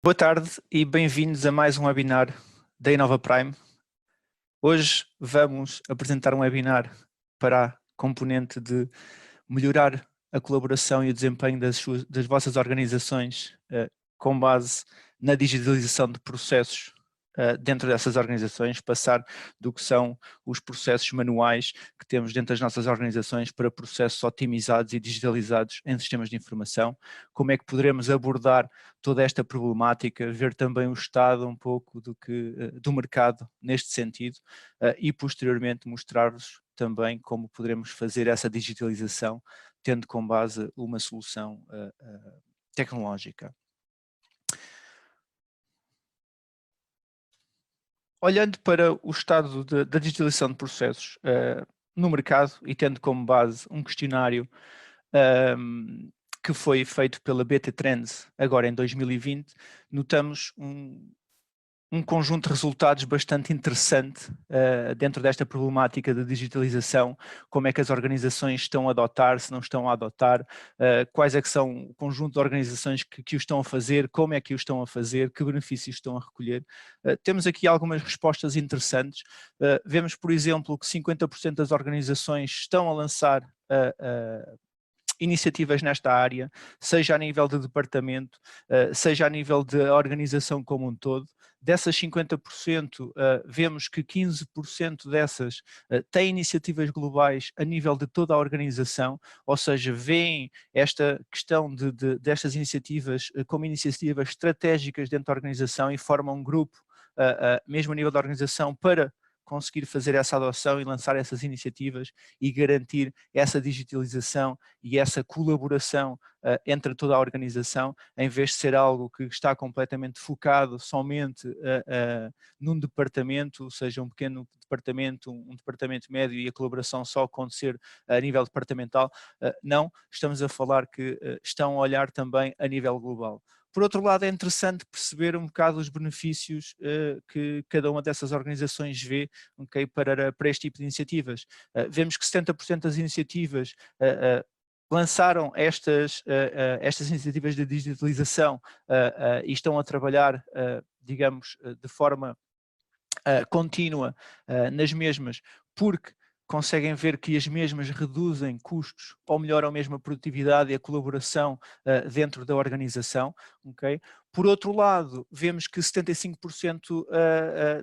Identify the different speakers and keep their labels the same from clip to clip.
Speaker 1: Boa tarde e bem-vindos a mais um webinar da Inova Prime. Hoje vamos apresentar um webinar para a componente de melhorar a colaboração e o desempenho das vossas organizações com base na digitalização de processos dentro dessas organizações, passar do que são os processos manuais que temos dentro das nossas organizações para processos otimizados e digitalizados em sistemas de informação, como é que poderemos abordar toda esta problemática, ver também o estado um pouco do mercado neste sentido e posteriormente mostrar-vos também como poderemos fazer essa digitalização tendo como base uma solução tecnológica. Olhando para o estado da digitalização de processos no mercado e tendo como base um questionário que foi feito pela BT Trends agora em 2020, notamos um conjunto de resultados bastante interessante dentro desta problemática de digitalização, como é que as organizações estão a adotar, se não estão a adotar, quais é que são o conjunto de organizações que o estão a fazer, como é que o estão a fazer, que benefícios estão a recolher. Temos aqui algumas respostas interessantes. Vemos, por exemplo, que 50% das organizações estão a lançar iniciativas nesta área, seja a nível de departamento, seja a nível de organização como um todo. Dessas 50%, vemos que 15% dessas têm iniciativas globais a nível de toda a organização, ou seja, veem esta questão destas iniciativas como iniciativas estratégicas dentro da organização e formam um grupo, mesmo a nível da organização, para conseguir fazer essa adoção e lançar essas iniciativas e garantir essa digitalização e essa colaboração entre toda a organização, em vez de ser algo que está completamente focado somente num departamento, seja um pequeno departamento, um departamento médio e a colaboração só acontecer a nível departamental. Não, estamos a falar que estão a olhar também a nível global. Por outro lado, é interessante perceber um bocado os benefícios que cada uma dessas organizações vê, okay, para este tipo de iniciativas. Vemos que 70% das iniciativas lançaram estas iniciativas de digitalização e estão a trabalhar, digamos, de forma contínua nas mesmas, porque conseguem ver que as mesmas reduzem custos ou melhoram mesmo a produtividade e a colaboração dentro da organização. Okay? Por outro lado, vemos que 75%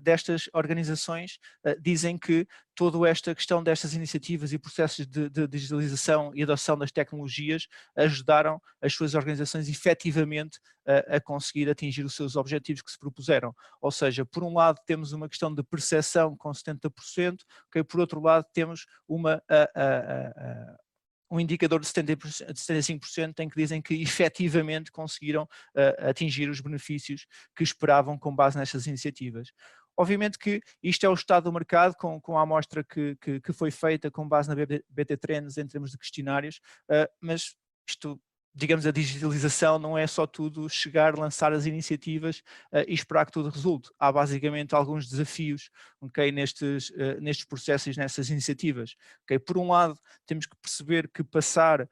Speaker 1: destas organizações dizem que toda esta questão destas iniciativas e processos de digitalização e adoção das tecnologias ajudaram as suas organizações efetivamente a conseguir atingir os seus objetivos que se propuseram. Ou seja, por um lado temos uma questão de percepção com 70%, okay? Por outro lado temos um indicador de 75% em que dizem que efetivamente conseguiram atingir os benefícios que esperavam com base nestas iniciativas. Obviamente que isto é o estado do mercado com a amostra que foi feita com base na BT Trends em termos de questionários, mas isto, digamos, a digitalização não é só tudo chegar, lançar as iniciativas e esperar que tudo resulte. Há basicamente alguns desafios, okay, nestes processos, nessas iniciativas. Okay? Por um lado, temos que perceber que passar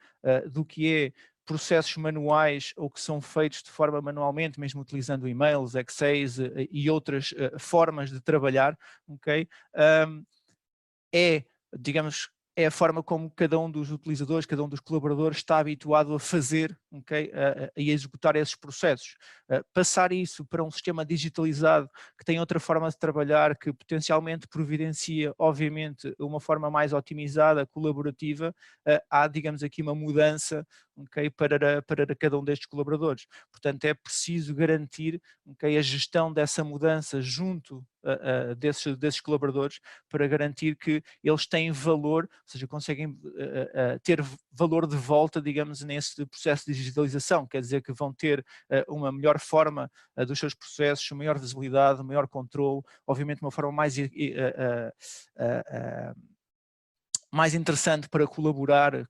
Speaker 1: do que é processos manuais ou que são feitos de forma manualmente, mesmo utilizando e-mails, Excels e outras formas de trabalhar, okay? Digamos, é a forma como cada um dos utilizadores, cada um dos colaboradores está habituado a fazer, okay, e a executar esses processos. Passar isso para um sistema digitalizado que tem outra forma de trabalhar, que potencialmente providencia, obviamente, uma forma mais otimizada, colaborativa, há, digamos aqui, uma mudança, okay, para cada um destes colaboradores. Portanto, é preciso garantir, okay, a gestão dessa mudança junto desses colaboradores para garantir que eles têm valor, ou seja, conseguem ter valor de volta, digamos, nesse processo de digitalização. Quer dizer que vão ter uma melhor forma dos seus processos, maior visibilidade, maior controle, obviamente uma forma mais interessante para colaborar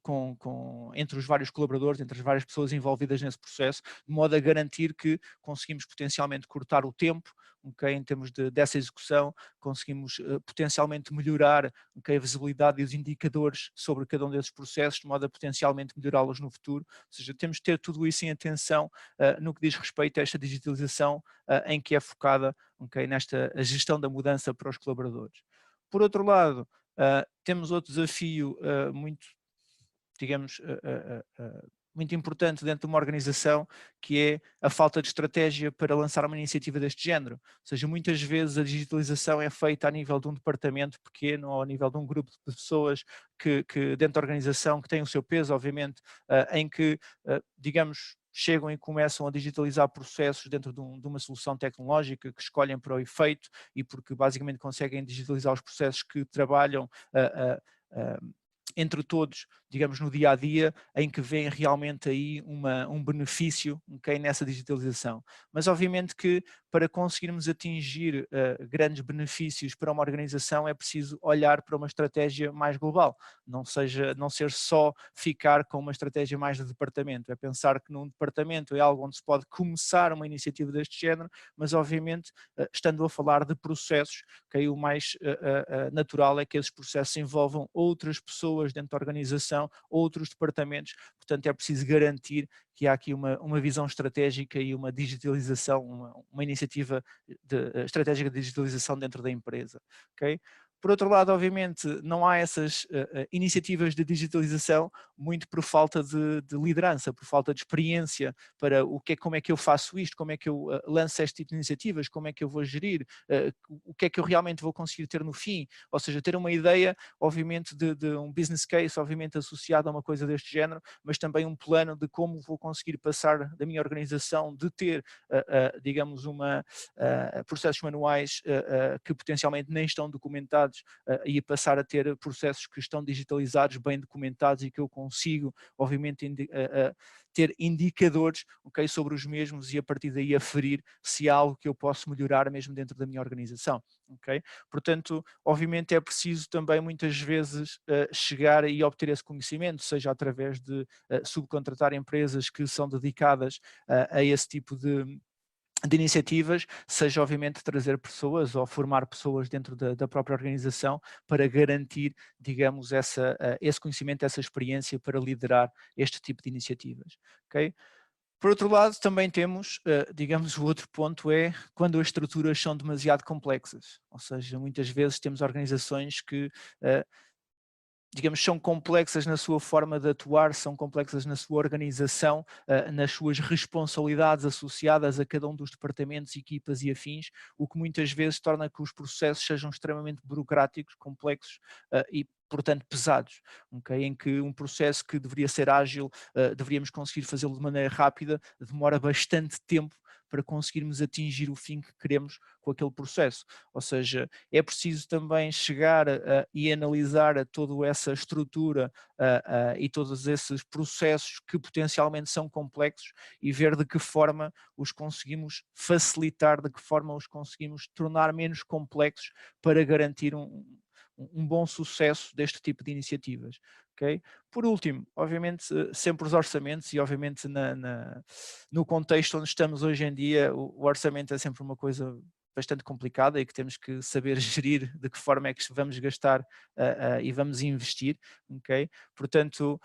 Speaker 1: entre os vários colaboradores, entre as várias pessoas envolvidas nesse processo, de modo a garantir que conseguimos potencialmente cortar o tempo, okay, em termos dessa execução, conseguimos potencialmente melhorar, okay, a visibilidade e os indicadores sobre cada um desses processos, de modo a potencialmente melhorá-los no futuro. Ou seja, temos de ter tudo isso em atenção no que diz respeito a esta digitalização em que é focada, okay, nesta a gestão da mudança para os colaboradores. Por outro lado, temos outro desafio muito, digamos, muito importante dentro de uma organização, que é a falta de estratégia para lançar uma iniciativa deste género. Ou seja, muitas vezes a digitalização é feita a nível de um departamento pequeno ou a nível de um grupo de pessoas que dentro da organização, que tem o seu peso, obviamente, em que, digamos, chegam e começam a digitalizar processos dentro de uma solução tecnológica que escolhem para o efeito e porque basicamente conseguem digitalizar os processos que trabalham entre todos, digamos, no dia a dia, em que vem realmente aí um benefício, okay, nessa digitalização. Mas obviamente que para conseguirmos atingir grandes benefícios para uma organização é preciso olhar para uma estratégia mais global, não ser só ficar com uma estratégia mais de departamento, é pensar que num departamento é algo onde se pode começar uma iniciativa deste género, mas obviamente estando a falar de processos, okay, o mais natural é que esses processos envolvam outras pessoas dentro da organização, outros departamentos, portanto é preciso garantir que há aqui uma visão estratégica e uma digitalização, uma iniciativa estratégica de digitalização dentro da empresa, ok? Por outro lado, obviamente, não há essas iniciativas de digitalização muito por falta de liderança, por falta de experiência para como é que eu faço isto, como é que eu lanço este tipo de iniciativas, como é que eu vou gerir, o que é que eu realmente vou conseguir ter no fim, ou seja, ter uma ideia, obviamente, de um business case, obviamente associado a uma coisa deste género, mas também um plano de como vou conseguir passar da minha organização de ter, digamos, processos manuais que potencialmente nem estão documentados e passar a ter processos que estão digitalizados, bem documentados e que eu consigo, obviamente, ter indicadores, okay, sobre os mesmos e a partir daí aferir se há algo que eu posso melhorar mesmo dentro da minha organização. Okay? Portanto, obviamente é preciso também muitas vezes chegar e obter esse conhecimento, seja através de subcontratar empresas que são dedicadas a esse tipo de iniciativas, seja obviamente trazer pessoas ou formar pessoas dentro da própria organização para garantir, digamos, esse conhecimento, essa experiência para liderar este tipo de iniciativas. Okay? Por outro lado, também temos, digamos, o outro ponto é quando as estruturas são demasiado complexas, ou seja, muitas vezes temos organizações que digamos, são complexas na sua forma de atuar, são complexas na sua organização, nas suas responsabilidades associadas a cada um dos departamentos, equipas e afins, o que muitas vezes torna que os processos sejam extremamente burocráticos, complexos e portanto pesados, okay? Em que um processo que deveria ser ágil, deveríamos conseguir fazê-lo de maneira rápida, demora bastante tempo para conseguirmos atingir o fim que queremos com aquele processo. Ou seja, é preciso também chegar e analisar toda essa estrutura e todos esses processos que potencialmente são complexos e ver de que forma os conseguimos facilitar, de que forma os conseguimos tornar menos complexos para garantir um bom sucesso deste tipo de iniciativas. Okay? Por último, obviamente, sempre os orçamentos e obviamente no contexto onde estamos hoje em dia, o orçamento é sempre uma coisa bastante complicada e que temos que saber gerir de que forma é que vamos gastar e vamos investir, ok? Portanto,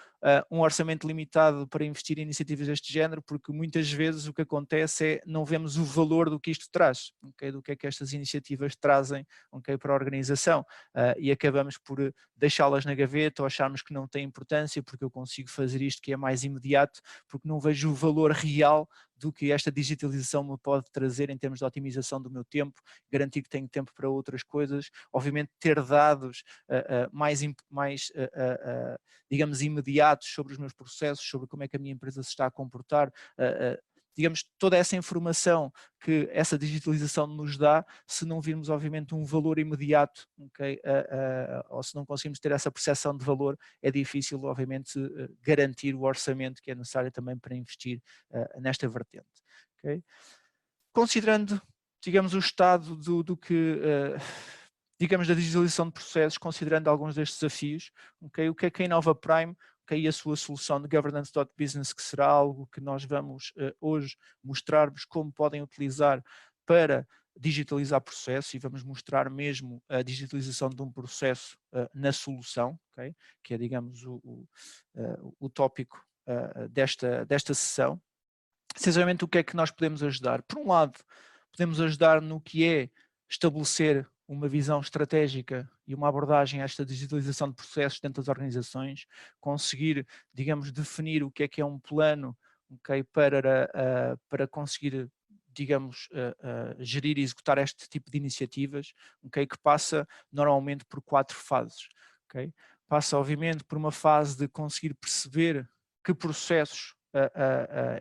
Speaker 1: um orçamento limitado para investir em iniciativas deste género, porque muitas vezes o que acontece é não vemos o valor do que isto traz, okay? Do que é que estas iniciativas trazem, okay, para a organização e acabamos por deixá-las na gaveta ou acharmos que não tem importância porque eu consigo fazer isto que é mais imediato, porque não vejo o valor real do que esta digitalização me pode trazer em termos de otimização do meu tempo, garantir que tenho tempo para outras coisas, obviamente ter dados mais digamos, imediatos sobre os meus processos, sobre como é que a minha empresa se está a comportar, digamos, toda essa informação que essa digitalização nos dá, se não virmos obviamente um valor imediato, okay, ou se não conseguimos ter essa percepção de valor, é difícil obviamente garantir o orçamento que é necessário também para investir nesta vertente. Okay? Considerando, digamos, o estado do que digamos, da digitalização de processos, considerando alguns destes desafios, okay? O que é que a Inova Prime, okay, e a sua solução de governance.business, que será algo que nós vamos hoje mostrar-vos como podem utilizar para digitalizar processos, e vamos mostrar mesmo a digitalização de um processo na solução, okay? Que é, digamos, o tópico desta sessão. Essencialmente, o que é que nós podemos ajudar? Por um lado, podemos ajudar no que é estabelecer uma visão estratégica e uma abordagem a esta digitalização de processos dentro das organizações, conseguir, digamos, definir o que é um plano, okay, para conseguir, digamos, gerir e executar este tipo de iniciativas, okay, que passa normalmente por 4 fases. Okay? Passa, obviamente, por uma fase de conseguir perceber que processos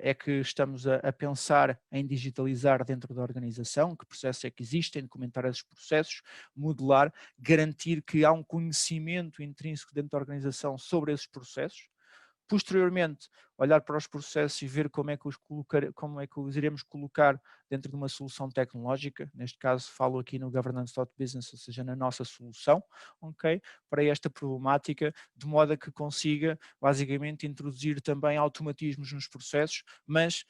Speaker 1: é que estamos a pensar em digitalizar dentro da organização, que processos é que existem, documentar esses processos, modelar, garantir que há um conhecimento intrínseco dentro da organização sobre esses processos. Posteriormente, olhar para os processos e ver como é que os iremos colocar dentro de uma solução tecnológica. Neste caso, falo aqui no governance.business, ou seja, na nossa solução, okay, para esta problemática, de modo a que consiga, basicamente, introduzir também automatismos nos processos, mas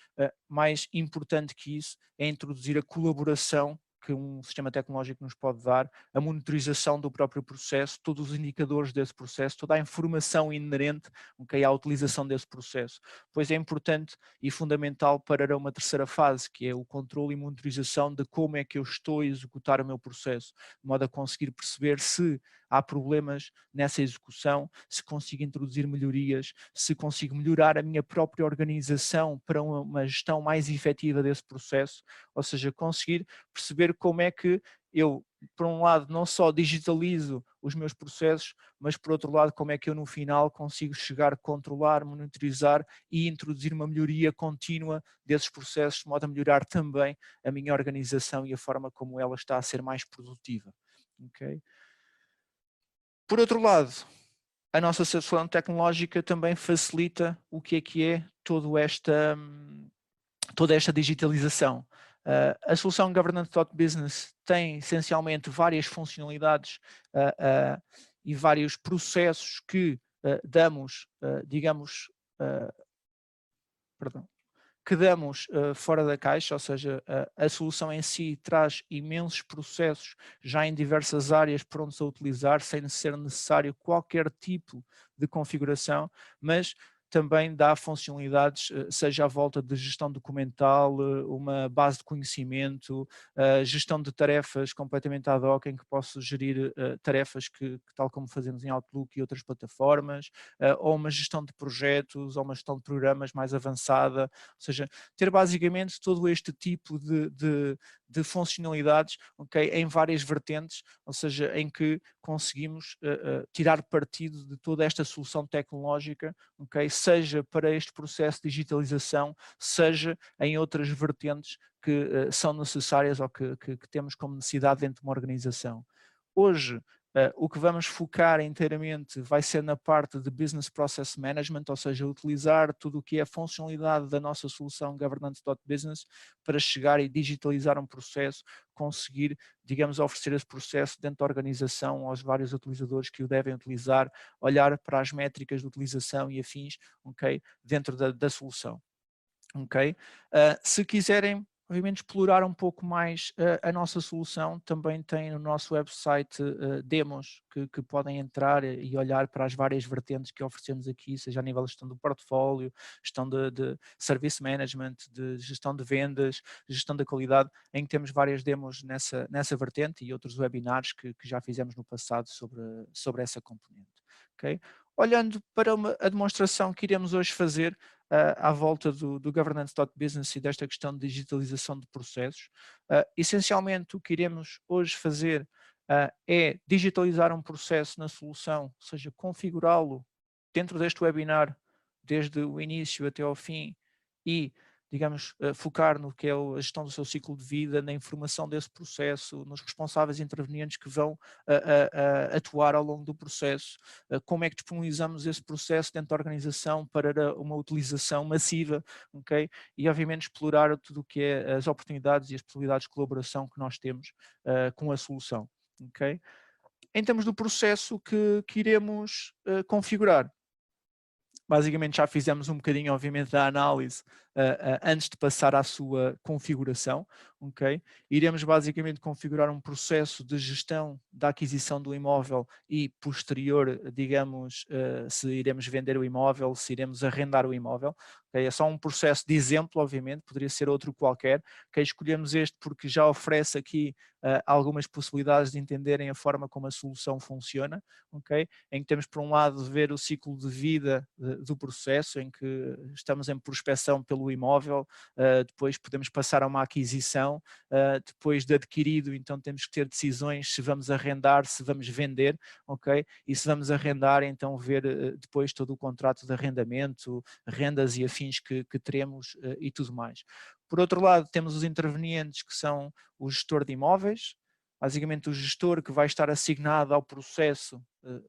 Speaker 1: mais importante que isso é introduzir a colaboração que um sistema tecnológico nos pode dar, a monitorização do próprio processo, todos os indicadores desse processo, toda a informação inerente, okay, à utilização desse processo. Pois é importante e fundamental para uma terceira fase, que é o controle e monitorização de como é que eu estou a executar o meu processo, de modo a conseguir perceber se há problemas nessa execução, se consigo introduzir melhorias, se consigo melhorar a minha própria organização para uma gestão mais efetiva desse processo, ou seja, conseguir perceber como é que eu, por um lado, não só digitalizo os meus processos, mas por outro lado, como é que eu no final consigo chegar a controlar, monitorizar e introduzir uma melhoria contínua desses processos, de modo a melhorar também a minha organização e a forma como ela está a ser mais produtiva. Okay? Por outro lado, a nossa solução tecnológica também facilita o que é toda esta digitalização. A solução Governance.business tem essencialmente várias funcionalidades e vários processos que damos, digamos, perdão, que damos fora da caixa, ou seja, a solução em si traz imensos processos já em diversas áreas prontos a utilizar, sem ser necessário qualquer tipo de configuração, mas também dá funcionalidades, seja à volta de gestão documental, uma base de conhecimento, gestão de tarefas completamente ad hoc, em que posso gerir tarefas que, tal como fazemos em Outlook e outras plataformas, ou uma gestão de projetos, ou uma gestão de programas mais avançada, ou seja, ter basicamente todo este tipo de funcionalidades, okay, em várias vertentes, ou seja, em que conseguimos tirar partido de toda esta solução tecnológica, okay, seja para este processo de digitalização, seja em outras vertentes que são necessárias ou que temos como necessidade dentro de uma organização. Hoje, o que vamos focar inteiramente vai ser na parte de Business Process Management, ou seja, utilizar tudo o que é a funcionalidade da nossa solução Governance.business para chegar e digitalizar um processo, conseguir, digamos, oferecer esse processo dentro da organização aos vários utilizadores que o devem utilizar, olhar para as métricas de utilização e afins, okay, dentro da solução. Okay? Se quiserem, obviamente, explorar um pouco mais a nossa solução, também tem no nosso website demos que podem entrar e olhar para as várias vertentes que oferecemos aqui, seja a nível de gestão do portfólio, gestão de service management, de gestão de vendas, gestão da qualidade, em que temos várias demos nessa vertente e outros webinars que já fizemos no passado sobre essa componente. Okay? Olhando para a demonstração que iremos hoje fazer, à volta do governance.business e desta questão de digitalização de processos. Essencialmente, o que iremos hoje fazer é digitalizar um processo na solução, ou seja, configurá-lo dentro deste webinar, desde o início até ao fim e, digamos, focar no que é a gestão do seu ciclo de vida, na informação desse processo, nos responsáveis intervenientes que vão atuar ao longo do processo, como é que disponibilizamos esse processo dentro da organização para uma utilização massiva, ok? E obviamente explorar tudo o que é as oportunidades e as possibilidades de colaboração que nós temos com a solução. ok? Em termos do processo que iremos configurar. Basicamente já fizemos um bocadinho, obviamente, da análise antes de passar à sua configuração, ok? Iremos basicamente configurar um processo de gestão da aquisição do imóvel e posterior, digamos, se iremos vender o imóvel, se iremos arrendar o imóvel, ok? É só um processo de exemplo, obviamente, poderia ser outro qualquer, ok? Escolhemos este porque já oferece aqui algumas possibilidades de entenderem a forma como a solução funciona, ok? Em que temos, por um lado, de ver o ciclo de vida do processo, em que estamos em prospecção pelo imóvel, depois podemos passar a uma aquisição, depois de adquirido, então temos que ter decisões se vamos arrendar, se vamos vender, ok? E se vamos arrendar, então ver depois todo o contrato de arrendamento, rendas e afins que teremos e tudo mais. Por outro lado, temos os intervenientes que são o gestor de imóveis, basicamente o gestor que vai estar assignado ao processo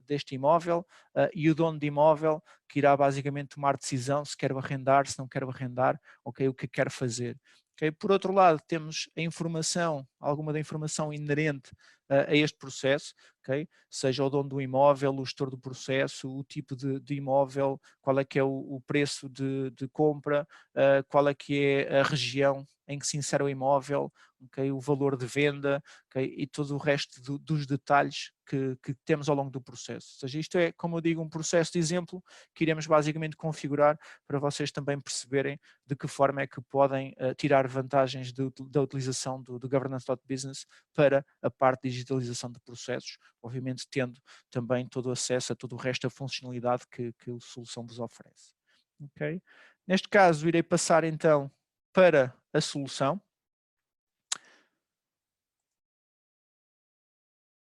Speaker 1: deste imóvel e o dono de imóvel que irá basicamente tomar decisão se quer arrendar, se não quer arrendar, okay, o que quer fazer. Okay? Por outro lado, temos a informação, alguma da informação inerente a este processo, okay? Seja o dono do imóvel, o gestor do processo, o tipo de imóvel, qual é que é o preço de compra, qual é que é a região em que se insere o imóvel, okay? O valor de venda, okay? E todo o resto dos detalhes que temos ao longo do processo. Ou seja, isto é, como eu digo, um processo de exemplo que iremos basicamente configurar para vocês também perceberem de que forma é que podem tirar vantagens da utilização do Governance.Business para a parte de digitalização de processos, obviamente tendo também todo o acesso a todo o resto da funcionalidade que a solução vos oferece. Okay? Neste caso, irei passar então para a solução.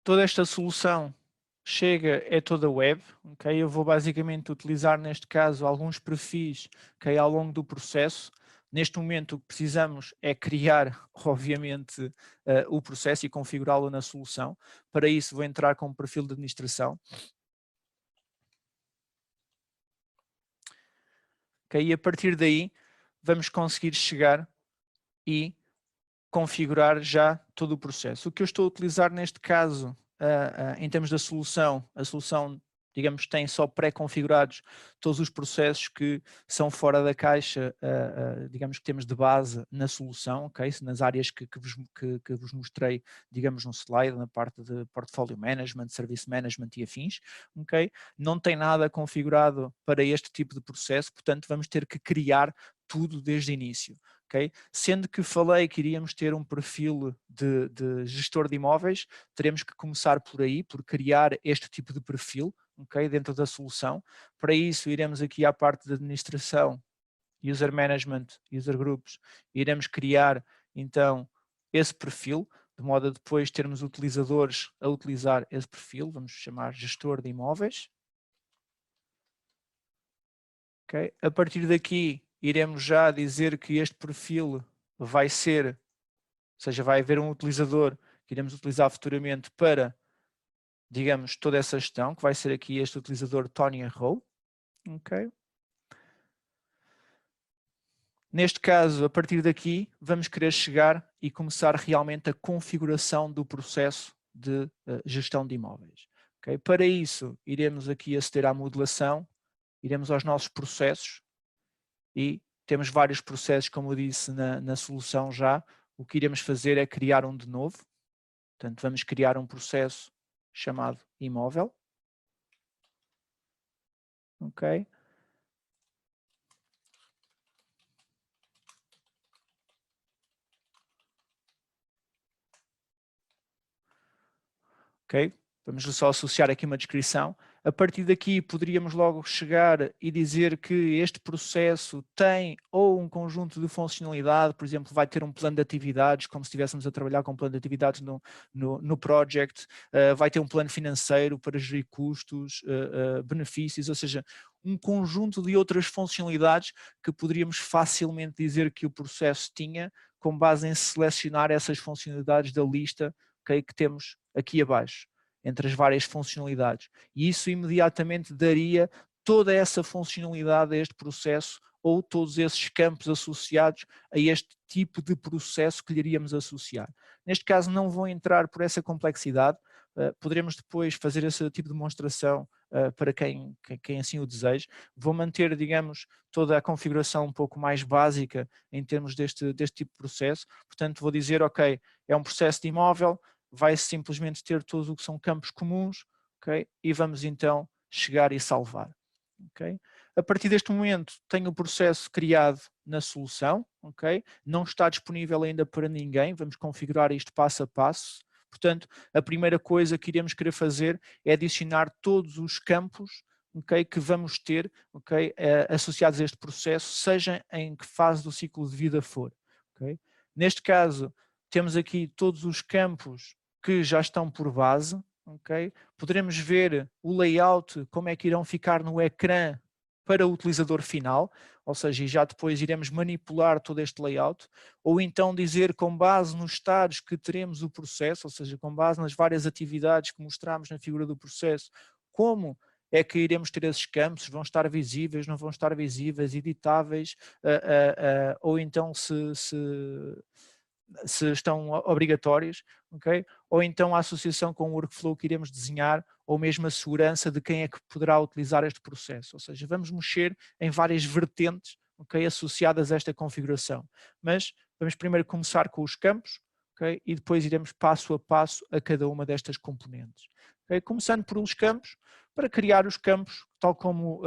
Speaker 1: Toda esta solução chega, é toda web, ok? Eu vou basicamente utilizar neste caso alguns perfis que ao longo do processo. Neste momento o que precisamos é criar, obviamente, o processo e configurá-lo na solução. Para isso vou entrar com o perfil de administração. Ok? E a partir daí vamos conseguir chegar e configurar já todo o processo. O que eu estou a utilizar neste caso, em termos da solução, a solução, digamos, tem só pré-configurados todos os processos que são fora da caixa, digamos que temos de base na solução, ok? Nas áreas que vos mostrei, digamos, no slide, na parte de portfólio management, service management e afins, ok? Não tem nada configurado para este tipo de processo, portanto vamos ter que criar tudo desde o início. Okay? Sendo que falei que iríamos ter um perfil de gestor de imóveis, teremos que começar por aí, por criar este tipo de perfil, okay? Dentro da solução. Para isso, iremos aqui à parte de administração, user management, user groups, iremos criar então esse perfil, de modo a depois termos utilizadores a utilizar esse perfil, vamos chamar gestor de imóveis. Okay? A partir daqui, iremos já dizer que este perfil vai ser, ou seja, vai haver um utilizador que iremos utilizar futuramente para, digamos, toda essa gestão, que vai ser aqui este utilizador Tony Rowe. Okay? Neste caso, a partir daqui, vamos querer chegar e começar realmente a configuração do processo de gestão de imóveis. Okay? Para isso, iremos aqui aceder à modelação, iremos aos nossos processos e temos vários processos, como eu disse na solução já. O que iremos fazer é criar um de novo. Portanto, vamos criar um processo chamado imóvel. Ok. Ok. Vamos só associar aqui uma descrição. A partir daqui poderíamos logo chegar e dizer que este processo tem ou um conjunto de funcionalidade, por exemplo, vai ter um plano de atividades, como se estivéssemos a trabalhar com um plano de atividades no project, vai ter um plano financeiro para gerir custos, benefícios, ou seja, um conjunto de outras funcionalidades que poderíamos facilmente dizer que o processo tinha, com base em selecionar essas funcionalidades da lista, okay, que temos aqui abaixo, entre as várias funcionalidades. E isso imediatamente daria toda essa funcionalidade a este processo ou todos esses campos associados a este tipo de processo que lhe iríamos associar. Neste caso não vou entrar por essa complexidade, poderemos depois fazer esse tipo de demonstração para quem assim o deseja. Vou manter, digamos, toda a configuração um pouco mais básica em termos deste tipo de processo. Portanto, vou dizer, ok, é um processo de imóvel, vai simplesmente ter todos o que são campos comuns, ok? E vamos então chegar e salvar. Okay? A partir deste momento tenho o processo criado na solução, okay? Não está disponível ainda para ninguém, vamos configurar isto passo a passo. Portanto, a primeira coisa que iremos querer fazer é adicionar todos os campos, okay, que vamos ter, okay, associados a este processo, seja em que fase do ciclo de vida for. Okay? Neste caso, temos aqui todos os campos que já estão por base. Okay? Poderemos ver o layout, como é que irão ficar no ecrã para o utilizador final, ou seja, já depois iremos manipular todo este layout, ou então dizer com base nos estados que teremos o processo, ou seja, com base nas várias atividades que mostramos na figura do processo, como é que iremos ter esses campos, vão estar visíveis, não vão estar visíveis, editáveis, ou então se estão obrigatórios, okay? Ou então a associação com o workflow que iremos desenhar, ou mesmo a segurança de quem é que poderá utilizar este processo. Ou seja, vamos mexer em várias vertentes, okay, associadas a esta configuração. Mas vamos primeiro começar com os campos, okay, e depois iremos passo a passo a cada uma destas componentes. Okay? Começando por os campos, para criar os campos, tal como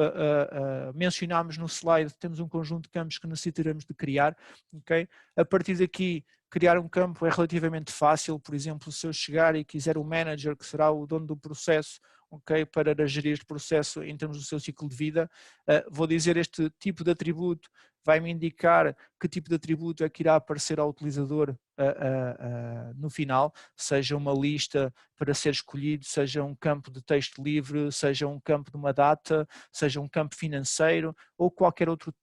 Speaker 1: mencionámos no slide, temos um conjunto de campos que necessitaremos de criar. Okay? A partir daqui, criar um campo é relativamente fácil. Por exemplo, se eu chegar e quiser o manager, que será o dono do processo, okay, para gerir este processo em termos do seu ciclo de vida, vou dizer este tipo de atributo, vai-me indicar que tipo de atributo é que irá aparecer ao utilizador no final, seja uma lista para ser escolhido, seja um campo de texto livre, seja um campo de uma data, seja um campo financeiro ou qualquer outro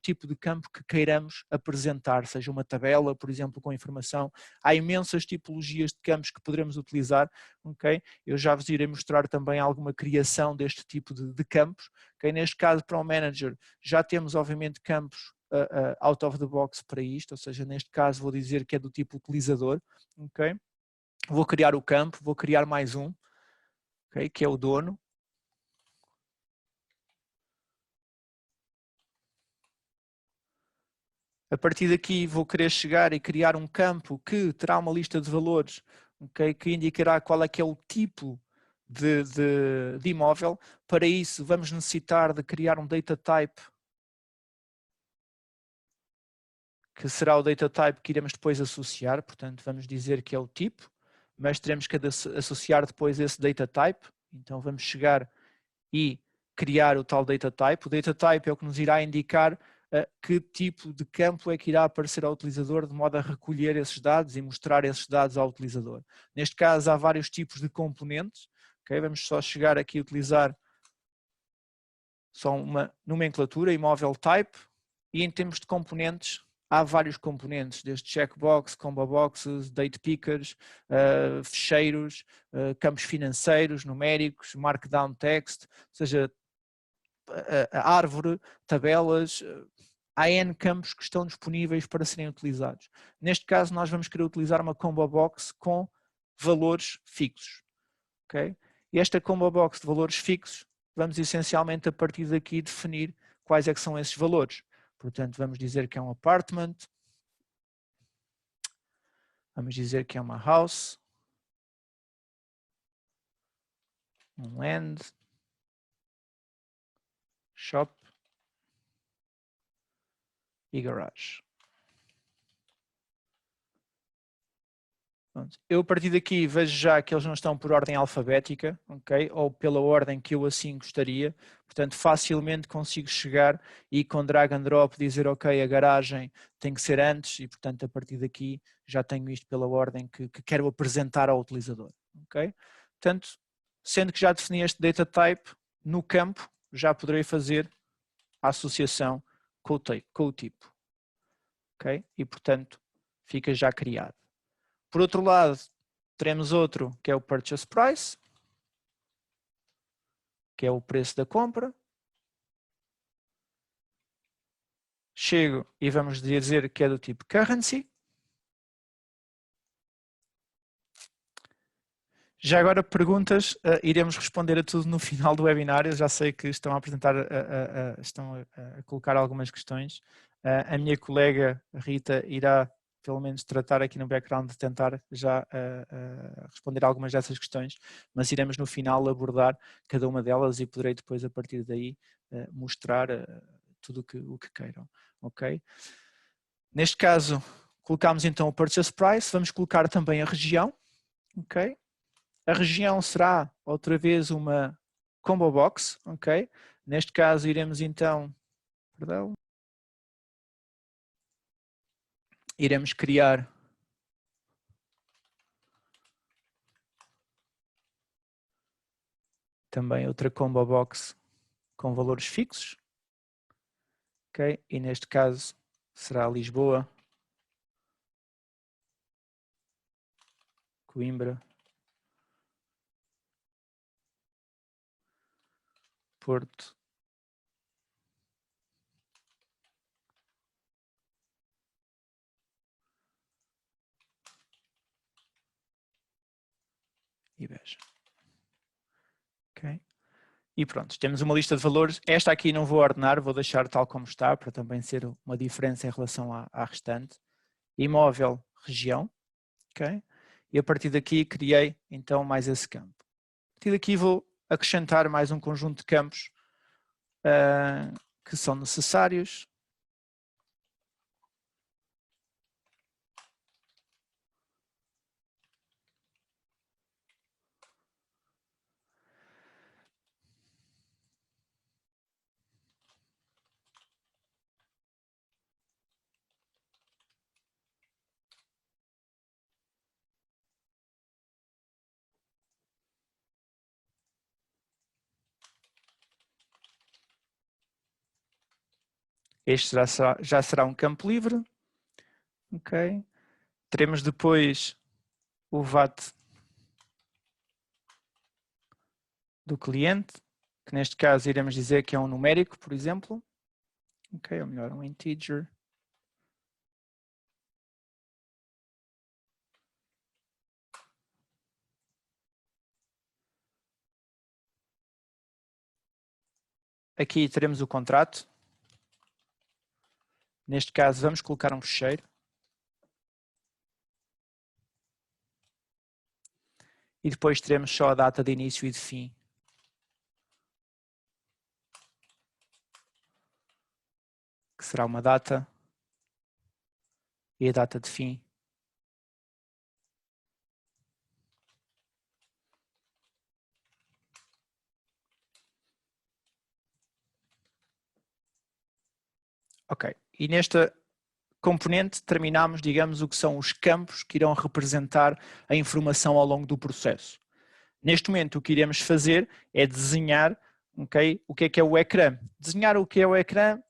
Speaker 1: tipo de campo que queiramos apresentar, seja uma tabela, por exemplo, com informação. Há imensas tipologias de campos que poderemos utilizar, ok? Eu já vos irei mostrar também alguma criação deste tipo de campos. Okay? Neste caso, para o manager, já temos obviamente campos out of the box para isto, ou seja, neste caso vou dizer que é do tipo utilizador, ok? Vou criar o campo, vou criar mais um, okay? Que é o dono. A partir daqui vou querer chegar e criar um campo que terá uma lista de valores, okay? Que indicará qual é que é o tipo de imóvel. Para isso vamos necessitar de criar um data type, que será o data type que iremos depois associar, portanto vamos dizer que é o tipo, mas teremos que associar depois esse data type, então vamos chegar e criar o tal data type. O data type é o que nos irá indicar que tipo de campo é que irá aparecer ao utilizador, de modo a recolher esses dados e mostrar esses dados ao utilizador. Neste caso há vários tipos de componentes, okay? Vamos só chegar aqui a utilizar só uma nomenclatura, imóvel type, e em termos de componentes, há vários componentes, desde checkbox, combo boxes, date pickers, fecheiros, campos financeiros, numéricos, markdown text, ou seja, a árvore, tabelas, há N campos que estão disponíveis para serem utilizados. Neste caso, nós vamos querer utilizar uma combo box com valores fixos. Okay? E esta combo box de valores fixos, vamos essencialmente a partir daqui definir quais é que são esses valores. Portanto, vamos dizer que é um apartment, vamos dizer que é uma house, um land, shop e garage. Eu a partir daqui vejo já que eles não estão por ordem alfabética, ok? Ou pela ordem que eu assim gostaria, portanto facilmente consigo chegar e com drag and drop dizer ok, a garagem tem que ser antes e portanto a partir daqui já tenho isto pela ordem que quero apresentar ao utilizador, ok? Portanto, sendo que já defini este data type, no campo já poderei fazer a associação com o tipo, ok? E portanto fica já criado. Por outro lado, teremos outro que é o Purchase Price, que é o preço da compra. chego e vamos dizer que é do tipo currency. Já agora perguntas, iremos responder a tudo no final do webinar. Eu já sei que estão a apresentar, estão a colocar algumas questões. A minha colega Rita irá, pelo menos, tratar aqui no background de tentar já responder algumas dessas questões, mas iremos no final abordar cada uma delas e poderei depois, a partir daí, mostrar tudo o que queiram. Ok? Neste caso, colocamos então o purchase price, vamos colocar também a região. Ok? A região será, outra vez, uma combo box, ok? Neste caso, iremos então, perdão, iremos criar também outra combo box com valores fixos, ok? E neste caso será Lisboa, Coimbra, Porto, e Beja. Ok? E pronto, temos uma lista de valores. Esta aqui não vou ordenar, vou deixar tal como está, para também ser uma diferença em relação à restante. Imóvel, região, ok? E a partir daqui criei então mais esse campo. A partir daqui vou acrescentar mais um conjunto de campos que são necessários. Este já será um campo livre. Ok. Teremos depois o VAT do cliente, que neste caso iremos dizer que é um numérico, por exemplo. Ok, ou melhor, um integer. Aqui teremos o contrato. Neste caso vamos colocar um fecheiro. E depois teremos só a data de início e de fim. Que será uma data. E a data de fim. Ok. E nesta componente terminamos, digamos, o que são os campos que irão representar a informação ao longo do processo. Neste momento o que iremos fazer é desenhar, okay, o que é o ecrã. Desenhar o que é o ecrã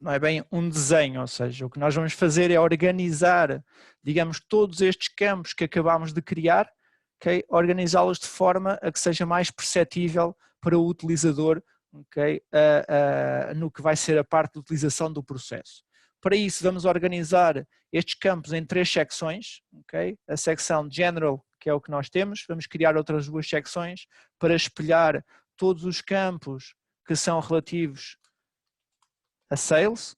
Speaker 1: não é bem um desenho, ou seja, o que nós vamos fazer é organizar, digamos, todos estes campos que acabamos de criar, okay, organizá-los de forma a que seja mais perceptível para o utilizador, okay, no que vai ser a parte de utilização do processo. Para isso vamos organizar estes campos em 3 secções, okay? A secção General, que é o que nós temos, vamos criar outras 2 secções para espelhar todos os campos que são relativos a Sales.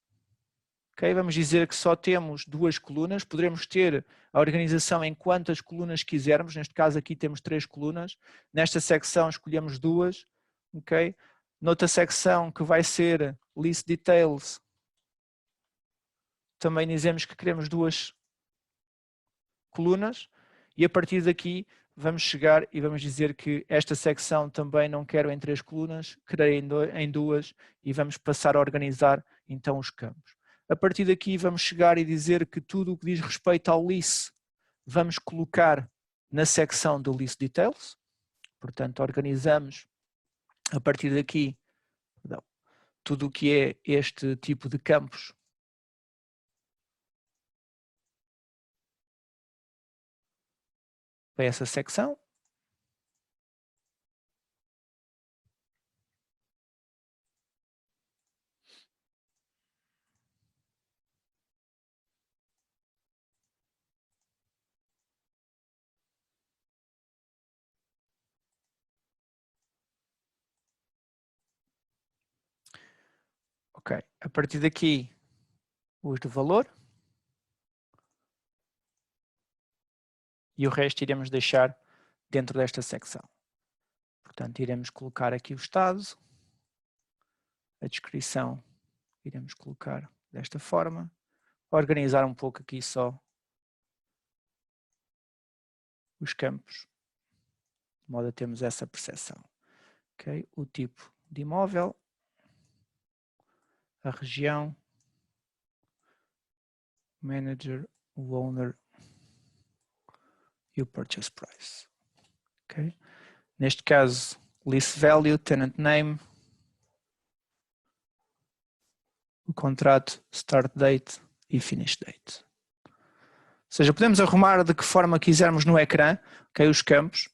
Speaker 1: Okay? Vamos dizer que só temos 2 colunas, poderemos ter a organização em quantas colunas quisermos, neste caso aqui temos 3 colunas, nesta secção escolhemos 2, okay? Noutra secção que vai ser List Details, também dizemos que queremos 2 colunas e a partir daqui vamos chegar e vamos dizer que esta secção também não quero em 3 colunas, querei em 2 e vamos passar a organizar então os campos. A partir daqui vamos chegar e dizer que tudo o que diz respeito ao list vamos colocar na secção do List Details, portanto organizamos a partir daqui tudo o que é este tipo de campos para essa secção. Ok, a partir daqui os de valor e o resto iremos deixar dentro desta secção. Portanto, iremos colocar aqui o estado, a descrição iremos colocar desta forma, organizar um pouco aqui só os campos, de modo a termos essa percepção. Okay? O tipo de imóvel, a região, o manager, o owner e o purchase price. Okay? Neste caso, lease value, tenant name, o contrato, start date e finish date. Ou seja, podemos arrumar de que forma quisermos no ecrã, okay, os campos,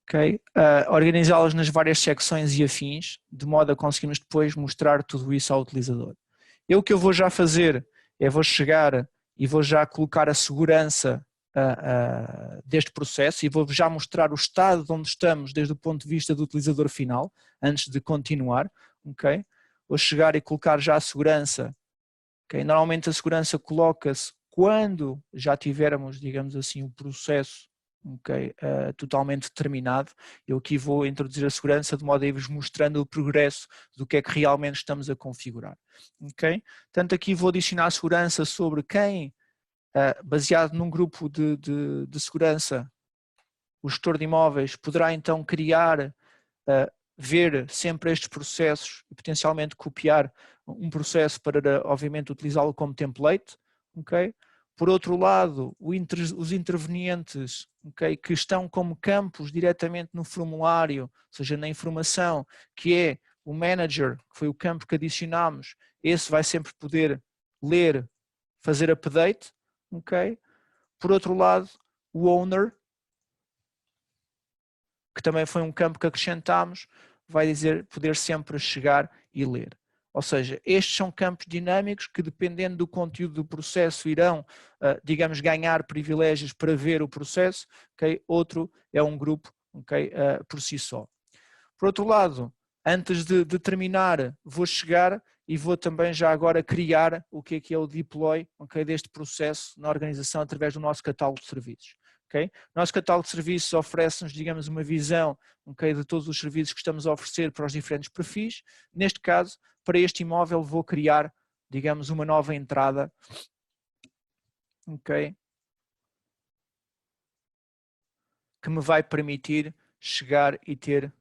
Speaker 1: okay, organizá-los nas várias secções e afins, de modo a conseguirmos depois mostrar tudo isso ao utilizador. O que eu vou já fazer é vou chegar e vou já colocar a segurança deste processo e vou já mostrar o estado de onde estamos desde o ponto de vista do utilizador final, antes de continuar. Okay? Vou chegar e colocar já a segurança. Okay? Normalmente a segurança coloca-se quando já tivermos, digamos assim, o processo okay, totalmente terminado. Eu aqui vou introduzir a segurança de modo a ir-vos mostrando o progresso do que é que realmente estamos a configurar. Okay? Portanto, aqui vou adicionar a segurança sobre quem, baseado num grupo de segurança, o gestor de imóveis poderá então criar, ver sempre estes processos e potencialmente copiar um processo para, obviamente, utilizá-lo como template. Okay? Por outro lado, os intervenientes okay, que estão como campos diretamente no formulário, ou seja, na informação, que é o manager, que foi o campo que adicionámos, esse vai sempre poder ler, fazer update. Okay? Por outro lado, o owner, que também foi um campo que acrescentámos, vai dizer poder sempre chegar e ler. Ou seja, estes são campos dinâmicos que, dependendo do conteúdo do processo, irão, digamos, ganhar privilégios para ver o processo. Okay? Outro é um grupo okay, por si só. Por outro lado, antes de terminar, vou chegar e vou também já agora criar o que é o deploy okay, deste processo na organização através do nosso catálogo de serviços. Okay? O nosso catálogo de serviços oferece-nos, digamos, uma visão okay, de todos os serviços que estamos a oferecer para os diferentes perfis. Neste caso, para este imóvel vou criar, digamos, uma nova entrada okay, que me vai permitir chegar e ter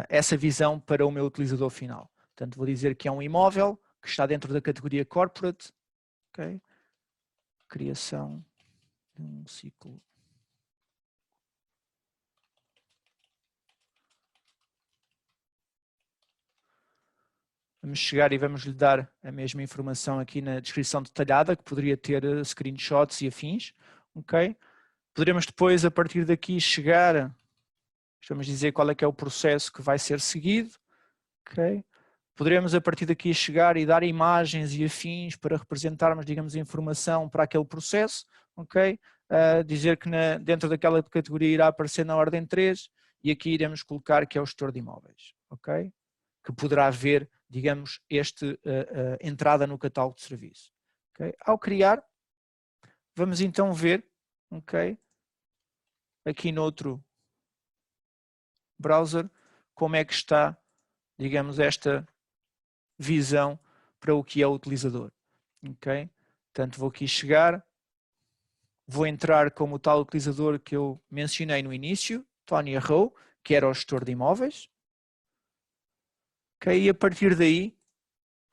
Speaker 1: essa visão para o meu utilizador final. Portanto, vou dizer que é um imóvel que está dentro da categoria Corporate. Okay? Criação de um ciclo. Vamos chegar e vamos lhe dar a mesma informação aqui na descrição detalhada, que poderia ter screenshots e afins. Okay? Poderemos depois, a partir daqui, chegar, vamos dizer qual é que é o processo que vai ser seguido. Okay? Poderemos, a partir daqui, chegar e dar imagens e afins para representarmos, digamos, a informação para aquele processo. Okay? Dizer que dentro daquela categoria irá aparecer na ordem 3 e aqui iremos colocar que é o gestor de imóveis. Okay? Que poderá ver, digamos, entrada no catálogo de serviço. Okay? Ao criar, vamos então ver, okay, aqui no outro browser, como é que está, digamos, esta visão para o que é o utilizador. Okay? Portanto, vou aqui chegar, vou entrar como o tal utilizador que eu mencionei no início, Tony Arrow, que era o gestor de imóveis. Okay? E a partir daí,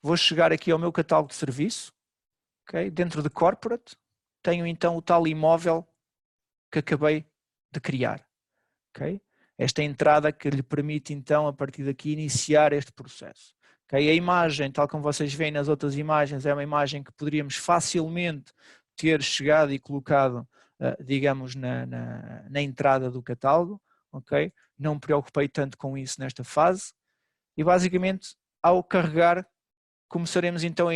Speaker 1: vou chegar aqui ao meu catálogo de serviço. Okay? Dentro de Corporate, tenho então o tal imóvel que acabei de criar. Okay? Esta entrada que lhe permite então, a partir daqui, iniciar este processo. Okay? A imagem, tal como vocês veem nas outras imagens, é uma imagem que poderíamos facilmente ter chegado e colocado, digamos, na entrada do catálogo. Okay? Não me preocupei tanto com isso nesta fase. E basicamente, ao carregar, começaremos então a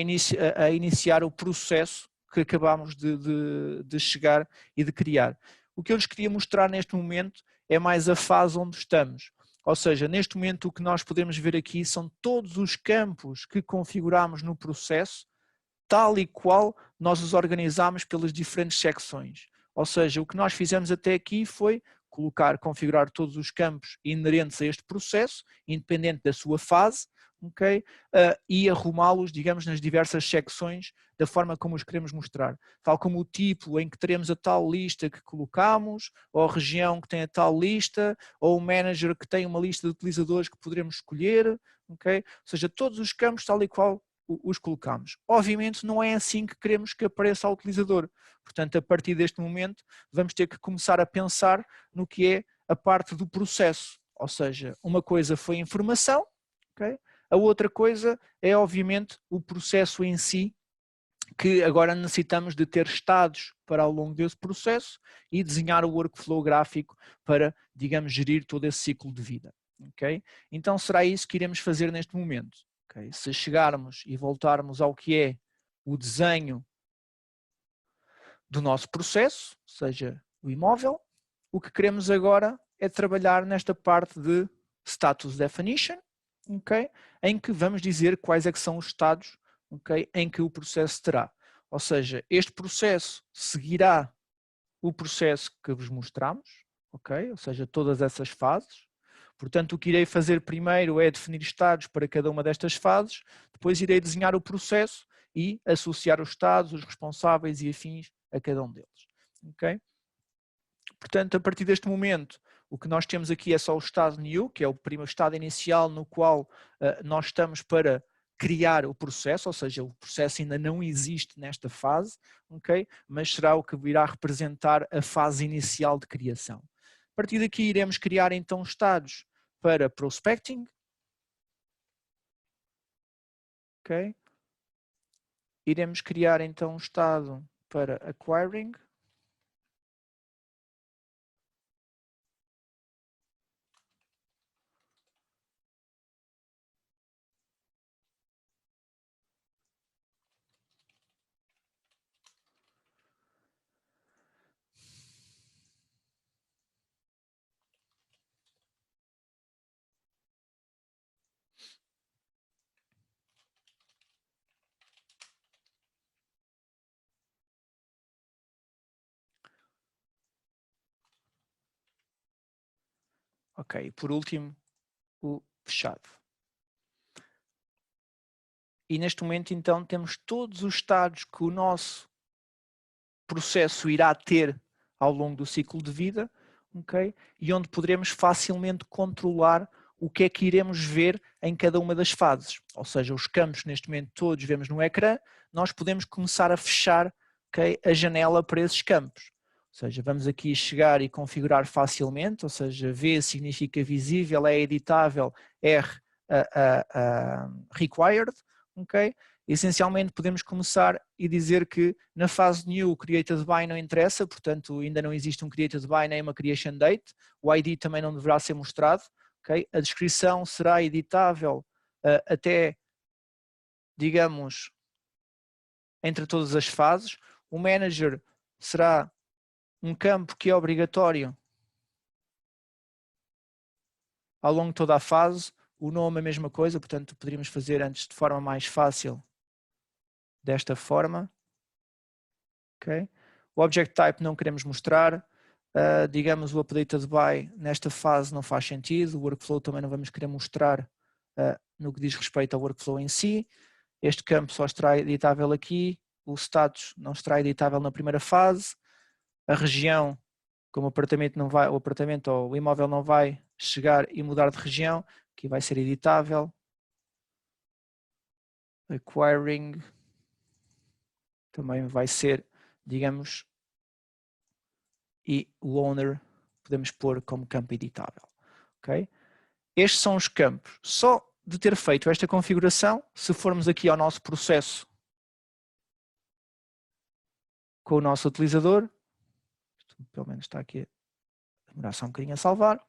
Speaker 1: iniciar o processo que acabámos de chegar e de criar. O que eu lhes queria mostrar neste momento é mais a fase onde estamos. Ou seja, neste momento o que nós podemos ver aqui são todos os campos que configuramos no processo, tal e qual nós os organizamos pelas diferentes secções. Ou seja, o que nós fizemos até aqui foi configurar todos os campos inerentes a este processo, independente da sua fase, okay? E arrumá-los, digamos, nas diversas secções da forma como os queremos mostrar. Tal como o tipo em que teremos a tal lista que colocamos, ou a região que tem a tal lista, ou o manager que tem uma lista de utilizadores que poderemos escolher, okay? Ou seja, todos os campos tal e qual os colocamos. Obviamente não é assim que queremos que apareça ao utilizador. Portanto, a partir deste momento, vamos ter que começar a pensar no que é a parte do processo. Ou seja, uma coisa foi a informação, okay? A outra coisa é, obviamente, o processo em si, que agora necessitamos de ter estados para ao longo desse processo e desenhar o workflow gráfico para, digamos, gerir todo esse ciclo de vida. Okay? Então será isso que iremos fazer neste momento. Okay? Se chegarmos e voltarmos ao que é o desenho do nosso processo, seja o imóvel, o que queremos agora é trabalhar nesta parte de status definition, okay? Em que vamos dizer quais é que são os estados, okay? Em que o processo terá. Ou seja, este processo seguirá o processo que vos mostramos, okay? Ou seja, todas essas fases. Portanto, o que irei fazer primeiro é definir estados para cada uma destas fases, depois irei desenhar o processo e associar os estados, os responsáveis e afins a cada um deles. Okay? Portanto, a partir deste momento, o que nós temos aqui é só o estado new, que é o primeiro estado inicial no qual nós estamos para criar o processo, ou seja, o processo ainda não existe nesta fase, okay? Mas será o que virá representar a fase inicial de criação. A partir daqui iremos criar então estados para prospecting, okay? Iremos criar então um estado para acquiring, ok, por último o fechado. E neste momento então temos todos os estados que o nosso processo irá ter ao longo do ciclo de vida, okay? E onde poderemos facilmente controlar o que é que iremos ver em cada uma das fases. Ou seja, os campos neste momento todos vemos no ecrã, nós podemos começar a fechar, okay, a janela para esses campos. Ou seja, vamos aqui chegar e configurar facilmente, ou seja, V significa visível, é editável, R required, ok? Essencialmente podemos começar e dizer que na fase new o created by não interessa, portanto ainda não existe um created by nem uma creation date, o ID também não deverá ser mostrado, okay? A descrição será editável até, digamos, entre todas as fases, o manager será um campo que é obrigatório ao longo de toda a fase, o nome é a mesma coisa, portanto poderíamos fazer antes de forma mais fácil desta forma, ok? O object type não queremos mostrar, digamos o updated by nesta fase não faz sentido, o workflow também não vamos querer mostrar no que diz respeito ao workflow em si, este campo só estará editável aqui, o status não estará editável na primeira fase, a região, como o apartamento não vai, o apartamento ou o imóvel não vai chegar e mudar de região, aqui vai ser editável, acquiring também vai ser, digamos, e o owner podemos pôr como campo editável. Okay? Estes são os campos. Só de ter feito esta configuração, se formos aqui ao nosso processo com o nosso utilizador, pelo menos está aqui a demorar só um bocadinho a salvar,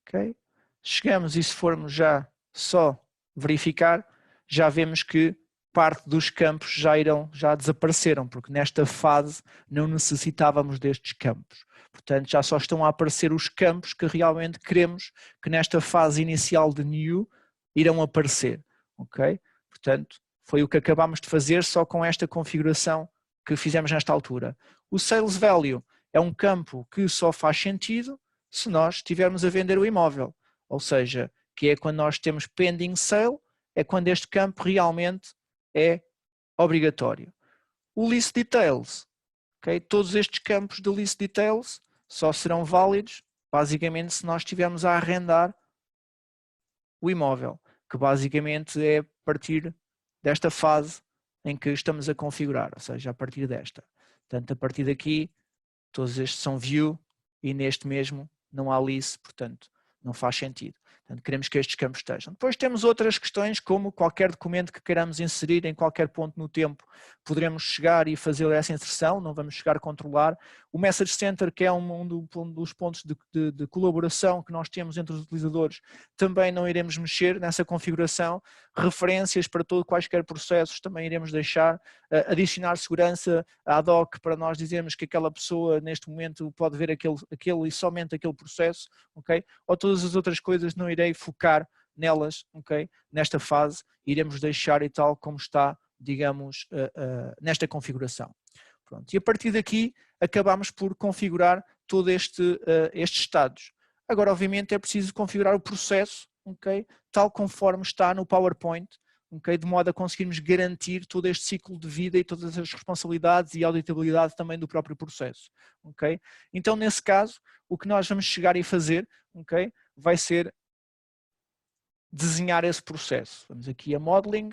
Speaker 1: okay? Chegamos e se formos já só verificar, já vemos que parte dos campos já desapareceram, porque nesta fase não necessitávamos destes campos. Portanto, já só estão a aparecer os campos que realmente queremos que nesta fase inicial de new irão aparecer, ok? Portanto, foi o que acabámos de fazer só com esta configuração que fizemos nesta altura. O Sales Value é um campo que só faz sentido se nós estivermos a vender o imóvel, ou seja, que é quando nós temos pending sale, é quando este campo realmente é obrigatório. O List Details, okay? Todos estes campos de List Details só serão válidos, basicamente, se nós estivermos a arrendar o imóvel, que basicamente é a partir desta fase em que estamos a configurar, ou seja, a partir desta. Portanto, a partir daqui, todos estes são View e neste mesmo não há List, portanto, não faz sentido. Portanto, queremos que estes campos estejam. Depois temos outras questões, como qualquer documento que queiramos inserir em qualquer ponto no tempo, poderemos chegar e fazer essa inserção, não vamos chegar a controlar. O Message Center, que é um dos pontos de colaboração que nós temos entre os utilizadores, também não iremos mexer nessa configuração. Referências para quaisquer processos também iremos deixar. Adicionar segurança ad hoc para nós dizermos que aquela pessoa neste momento pode ver aquele e somente aquele processo, ok? Ou todas as outras coisas não irei focar nelas, ok? Nesta fase iremos deixar e tal como está, digamos, nesta configuração. Pronto. E a partir daqui acabamos por configurar todos estes estados. Agora, obviamente, é preciso configurar o processo, ok? Tal conforme está no PowerPoint, okay? De modo a conseguirmos garantir todo este ciclo de vida e todas as responsabilidades e auditabilidade também do próprio processo. Okay? Então, nesse caso, o que nós vamos chegar e fazer, okay? Vai ser desenhar esse processo. Vamos aqui a Modeling,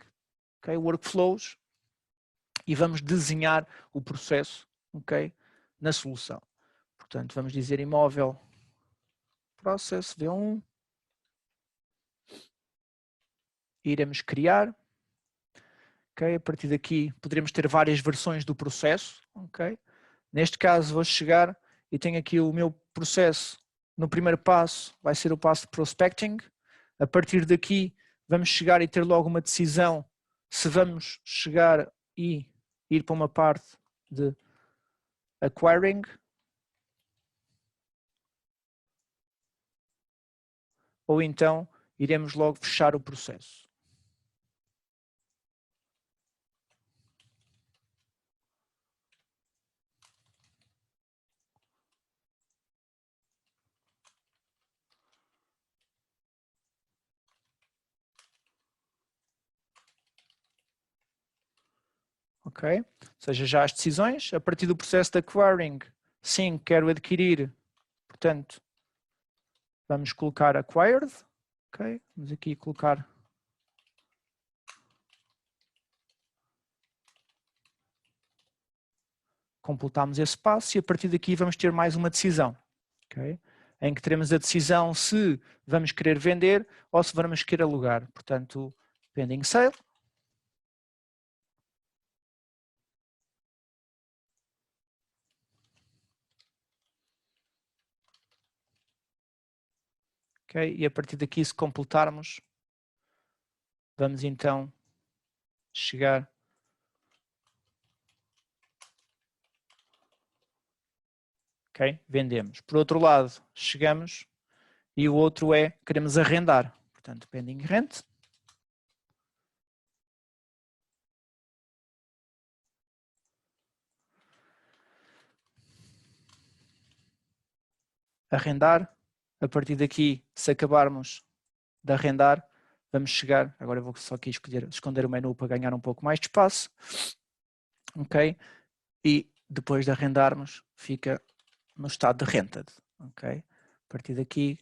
Speaker 1: okay? Workflows, e vamos desenhar o processo, okay? Na solução. Portanto, vamos dizer imóvel Process V1. Iremos criar. Okay? A partir daqui poderemos ter várias versões do processo. Okay? Neste caso vou chegar e tenho aqui o meu processo. No primeiro passo vai ser o passo de Prospecting. A partir daqui vamos chegar e ter logo uma decisão se vamos chegar e ir para uma parte de Acquiring. Ou então iremos logo fechar o processo. Ok? Ou seja, já as decisões, a partir do processo de Acquiring, sim, quero adquirir, portanto, vamos colocar Acquired, ok? Vamos aqui colocar completamos esse passo e a partir daqui vamos ter mais uma decisão, ok? Em que teremos a decisão se vamos querer vender ou se vamos querer alugar. Portanto, pending sale. Okay? E a partir daqui, se completarmos, vamos então chegar ok? Vendemos. Por outro lado, chegamos e o outro é, queremos arrendar. Portanto, pending rent. Arrendar. A partir daqui, se acabarmos de arrendar, vamos chegar, agora eu vou só aqui esconder o menu para ganhar um pouco mais de espaço. Ok? E depois de arrendarmos, fica no estado de rented. Ok? A partir daqui,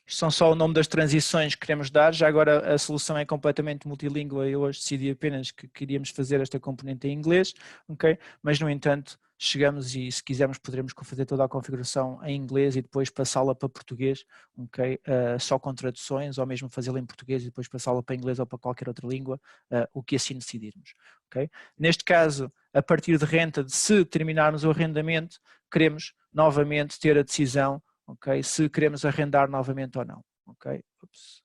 Speaker 1: isto são só o nome das transições que queremos dar, já agora a solução é completamente multilíngua e eu hoje decidi apenas que queríamos fazer esta componente em inglês, ok? Mas no entanto chegamos e se quisermos poderemos fazer toda a configuração em inglês e depois passá-la para português, ok? Só com traduções ou mesmo fazê-la em português e depois passá-la para inglês ou para qualquer outra língua, o que assim decidirmos, ok? Neste caso, a partir de renta, se terminarmos o arrendamento, queremos novamente ter a decisão, ok? Se queremos arrendar novamente ou não. ok? Ups.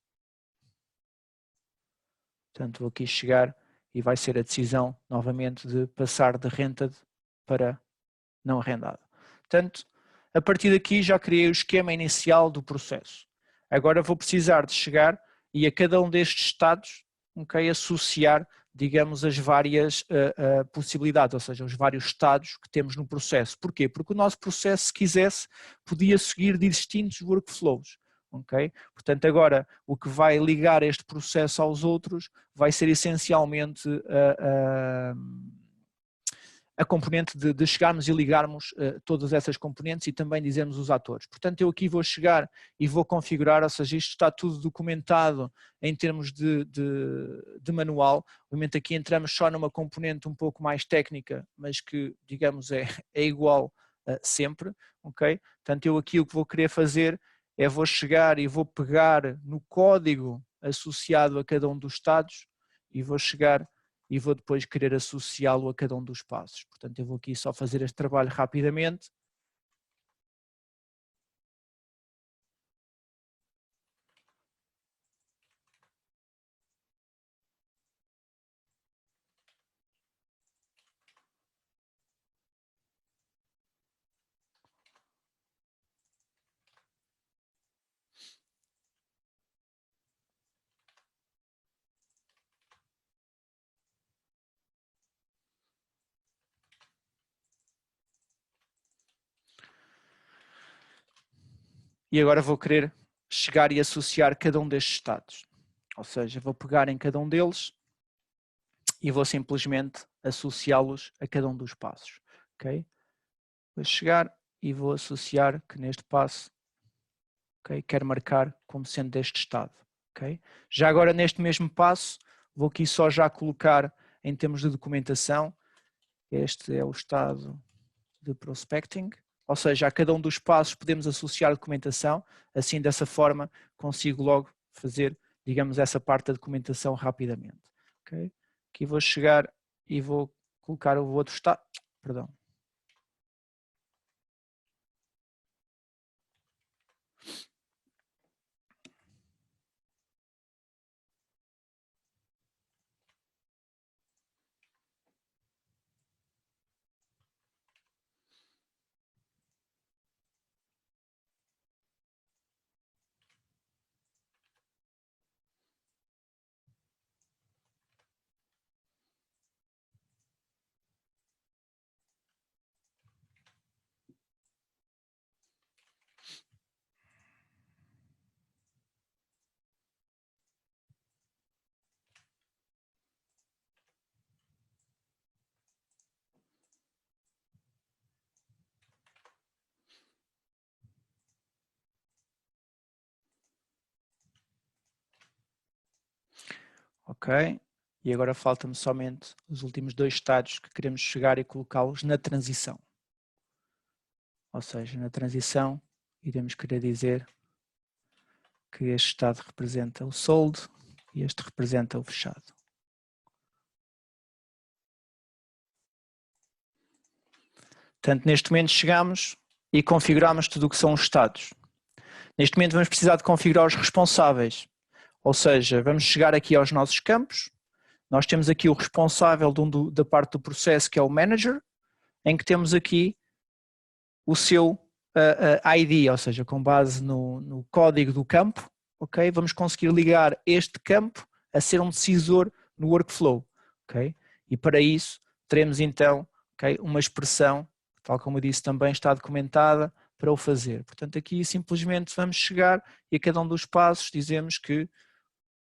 Speaker 1: Portanto, vou aqui chegar e vai ser a decisão, novamente, de passar de rented para não arrendado. Portanto, a partir daqui já criei o esquema inicial do processo. Agora vou precisar de chegar e a cada um destes estados, okay, associar, digamos, as várias possibilidades, ou seja, os vários estados que temos no processo. Porquê? Porque o nosso processo, se quisesse, podia seguir distintos workflows. Okay? Portanto, agora o que vai ligar este processo aos outros vai ser essencialmente a componente de chegarmos e ligarmos todas essas componentes e também dizermos os atores. Portanto, eu aqui vou chegar e vou configurar, ou seja, isto está tudo documentado em termos de manual. Obviamente aqui entramos só numa componente um pouco mais técnica, mas que, digamos, é igual sempre, ok? Portanto, eu aqui o que vou querer fazer é vou chegar e vou pegar no código associado a cada um dos estados e vou chegar e vou depois querer associá-lo a cada um dos passos. Portanto, eu vou aqui só fazer este trabalho rapidamente. E agora vou querer chegar e associar cada um destes estados. Ou seja, vou pegar em cada um deles e vou simplesmente associá-los a cada um dos passos. Okay? Vou chegar e vou associar que neste passo, okay, quero marcar como sendo deste estado. Okay? Já agora neste mesmo passo, vou aqui só já colocar em termos de documentação, este é o estado de prospecting, ou seja, a cada um dos passos podemos associar a documentação, assim dessa forma consigo logo fazer, digamos, essa parte da documentação rapidamente. Okay? Aqui vou chegar e vou colocar o outro estado, perdão. Ok, e agora falta-me somente os últimos dois estados que queremos chegar e colocá-los na transição. Ou seja, na transição iremos querer dizer que este estado representa o sold e este representa o fechado. Portanto, neste momento chegamos e configuramos tudo o que são os estados. Neste momento vamos precisar de configurar os responsáveis, ou seja, vamos chegar aqui aos nossos campos, nós temos aqui o responsável da parte do processo que é o manager, em que temos aqui o seu ID, ou seja, com base no código do campo, ok? Vamos conseguir ligar este campo a ser um decisor no workflow, ok? E para isso teremos então, okay, uma expressão, tal como eu disse também está documentada, para o fazer. Portanto, aqui simplesmente vamos chegar e a cada um dos passos dizemos que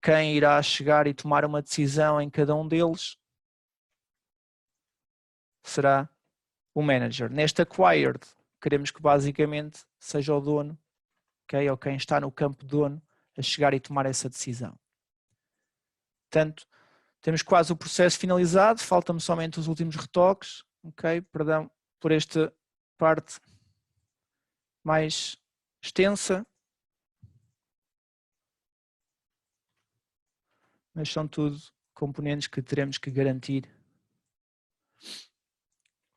Speaker 1: quem irá chegar e tomar uma decisão em cada um deles será o manager. Neste acquired, queremos que basicamente seja o dono, okay, ou quem está no campo dono, a chegar e tomar essa decisão. Portanto, temos quase o processo finalizado, faltam-me somente os últimos retoques, ok? Perdão por esta parte mais extensa, mas são tudo componentes que teremos que garantir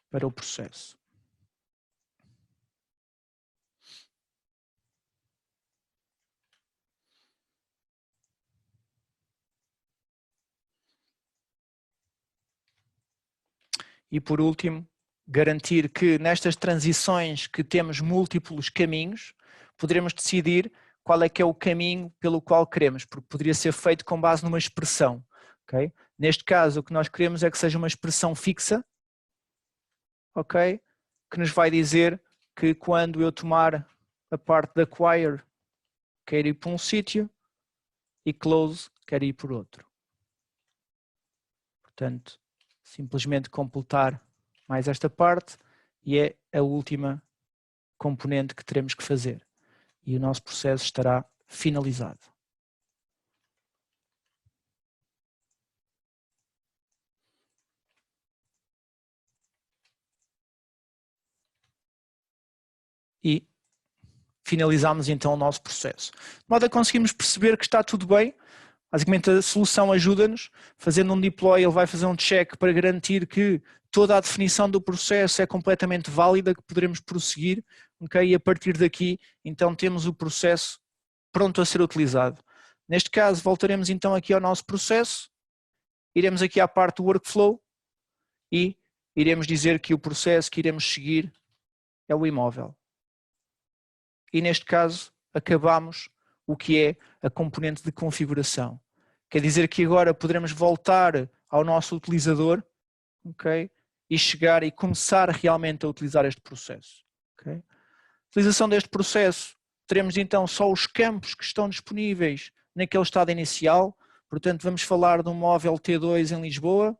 Speaker 1: para o processo. E por último, garantir que nestas transições que temos múltiplos caminhos, poderemos decidir qual é que é o caminho pelo qual queremos, porque poderia ser feito com base numa expressão. Okay? Neste caso, o que nós queremos é que seja uma expressão fixa, okay? Que nos vai dizer que quando eu tomar a parte de acquire, quero ir para um sítio e close, quero ir por outro. Portanto, simplesmente completar mais esta parte e é a última componente que teremos que fazer. E o nosso processo estará finalizado. E finalizamos então o nosso processo. De modo a conseguirmos perceber que está tudo bem, basicamente a solução ajuda-nos, fazendo um deploy ele vai fazer um check para garantir que toda a definição do processo é completamente válida, que poderemos prosseguir, okay? E a partir daqui então temos o processo pronto a ser utilizado. Neste caso voltaremos então aqui ao nosso processo, iremos aqui à parte do workflow e iremos dizer que o processo que iremos seguir é o imóvel. E neste caso acabamos o que é a componente de configuração. Quer dizer que agora poderemos voltar ao nosso utilizador, okay? E chegar e começar realmente a utilizar este processo. Okay? A utilização deste processo, teremos então só os campos que estão disponíveis naquele estado inicial, portanto vamos falar de um móvel T2 em Lisboa,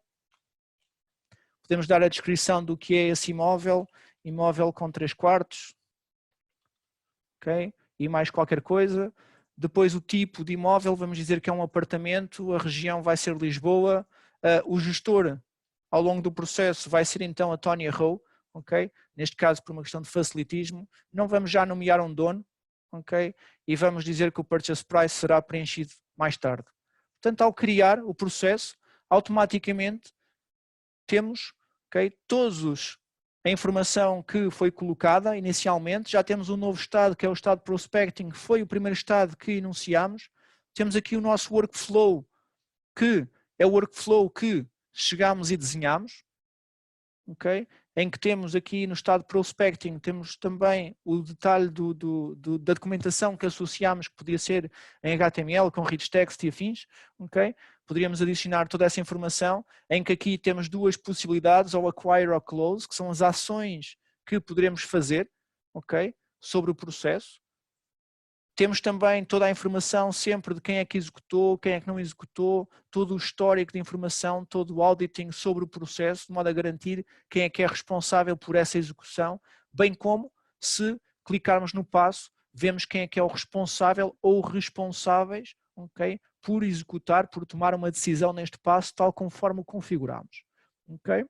Speaker 1: podemos dar a descrição do que é esse imóvel, imóvel com 3/4, okay? E mais qualquer coisa. Depois o tipo de imóvel, vamos dizer que é um apartamento, a região vai ser Lisboa, o gestor ao longo do processo vai ser então a Tony Rowe, okay? Neste caso por uma questão de facilitismo, não vamos já nomear um dono, okay? E vamos dizer que o purchase price será preenchido mais tarde. Portanto, ao criar o processo, automaticamente temos, okay, a informação que foi colocada inicialmente, já temos um novo estado que é o estado prospecting, que foi o primeiro estado que enunciamos, temos aqui o nosso workflow, que é o workflow que chegamos e desenhamos, okay? Em que temos aqui no estado prospecting, temos também o detalhe da documentação que associamos, que podia ser em HTML, com rich text e afins, okay? Poderíamos adicionar toda essa informação, em que aqui temos duas possibilidades, ou acquire ou close, que são as ações que poderemos fazer, okay? Sobre o processo. Temos também toda a informação sempre de quem é que executou, quem é que não executou, todo o histórico de informação, todo o auditing sobre o processo, de modo a garantir quem é que é responsável por essa execução, bem como, se clicarmos no passo, vemos quem é que é o responsável ou responsáveis, okay, por executar, por tomar uma decisão neste passo, tal conforme o configuramos. Okay?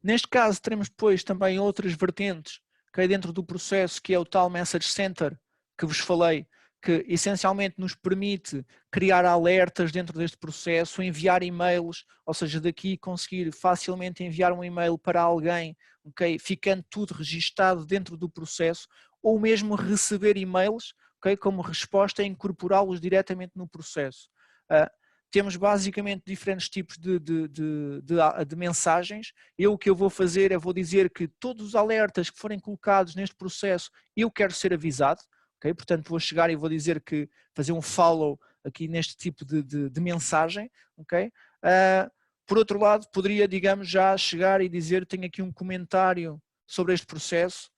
Speaker 1: Neste caso, teremos depois também outras vertentes, okay, dentro do processo, que é o tal Message Center, que vos falei, que essencialmente nos permite criar alertas dentro deste processo, enviar e-mails, ou seja, daqui conseguir facilmente enviar um e-mail para alguém, okay, ficando tudo registado dentro do processo, ou mesmo receber e-mails, okay, como resposta e incorporá-los diretamente no processo. Temos basicamente diferentes tipos de mensagens. O que eu vou fazer é vou dizer que todos os alertas que forem colocados neste processo, eu quero ser avisado. Okay? Portanto, vou chegar e vou dizer que fazer um follow aqui neste tipo de mensagem. Okay? Por outro lado, poderia, digamos, já chegar e dizer, tenho aqui um comentário sobre este processo.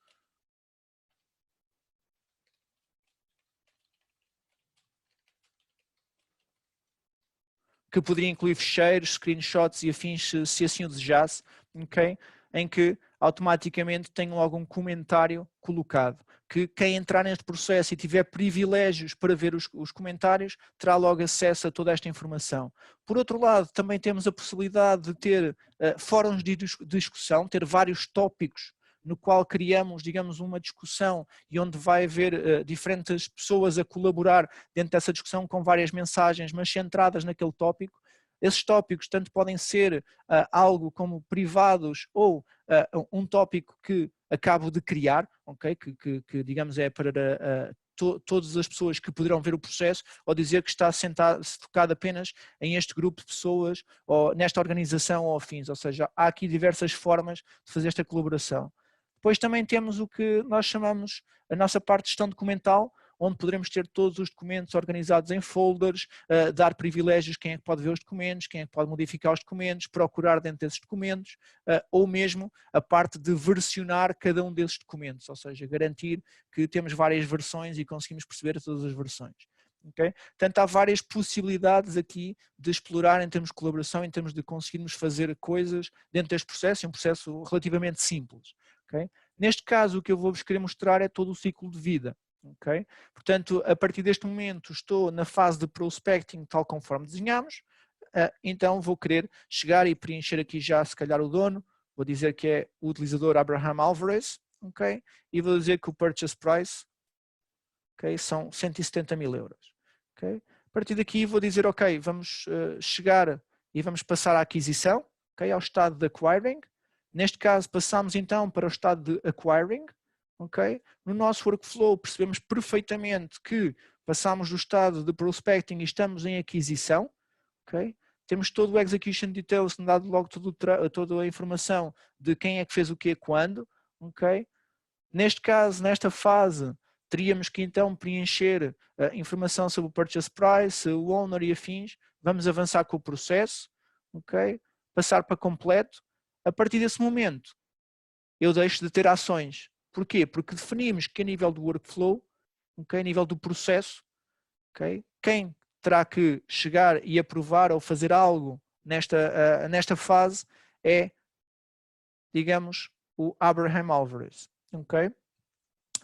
Speaker 1: Que poderia incluir ficheiros, screenshots e afins, se assim o desejasse, okay? Em que automaticamente tem logo um comentário colocado, que quem entrar neste processo e tiver privilégios para ver os comentários, terá logo acesso a toda esta informação. Por outro lado, também temos a possibilidade de ter fóruns de discussão, ter vários tópicos no qual criamos, digamos, uma discussão e onde vai haver diferentes pessoas a colaborar dentro dessa discussão com várias mensagens, mas centradas naquele tópico. Esses tópicos tanto podem ser algo como privados ou um tópico que acabo de criar, okay? que digamos é para todas as pessoas que poderão ver o processo, ou dizer que está focado apenas em este grupo de pessoas, ou nesta organização ou afins, ou seja, há aqui diversas formas de fazer esta colaboração. Depois também temos o que nós chamamos a nossa parte de gestão documental, onde poderemos ter todos os documentos organizados em folders, dar privilégios, quem é que pode ver os documentos, quem é que pode modificar os documentos, procurar dentro desses documentos, ou mesmo a parte de versionar cada um desses documentos, ou seja, garantir que temos várias versões e conseguimos perceber todas as versões. Okay? Portanto, há várias possibilidades aqui de explorar em termos de colaboração, em termos de conseguirmos fazer coisas dentro deste processo, é um processo relativamente simples. Okay? Neste caso, o que eu vou-vos querer mostrar é todo o ciclo de vida. Okay? Portanto, a partir deste momento estou na fase de prospecting tal conforme desenhamos, então vou querer chegar e preencher aqui já se calhar o dono, vou dizer que é o utilizador Abraham Alvarez, okay? E vou dizer que o purchase price, okay, são 170 mil euros. Okay? A partir daqui vou dizer, ok, vamos chegar e vamos passar à aquisição, okay, ao estado de acquiring. Neste caso passamos então para o estado de acquiring. Okay? No nosso workflow percebemos perfeitamente que passamos do estado de prospecting e estamos em aquisição. Okay? Temos todo o execution details, dado logo toda a informação de quem é que fez o quê, quando. Okay? Neste caso, nesta fase, teríamos que então preencher a informação sobre o purchase price, o owner e afins. Vamos avançar com o processo. Okay? Passar para completo. A partir desse momento, eu deixo de ter ações. Porquê? Porque definimos que a nível do workflow, okay, a nível do processo, okay, quem terá que chegar e aprovar ou fazer algo nesta fase é, digamos, o Abraham Alvarez. Okay?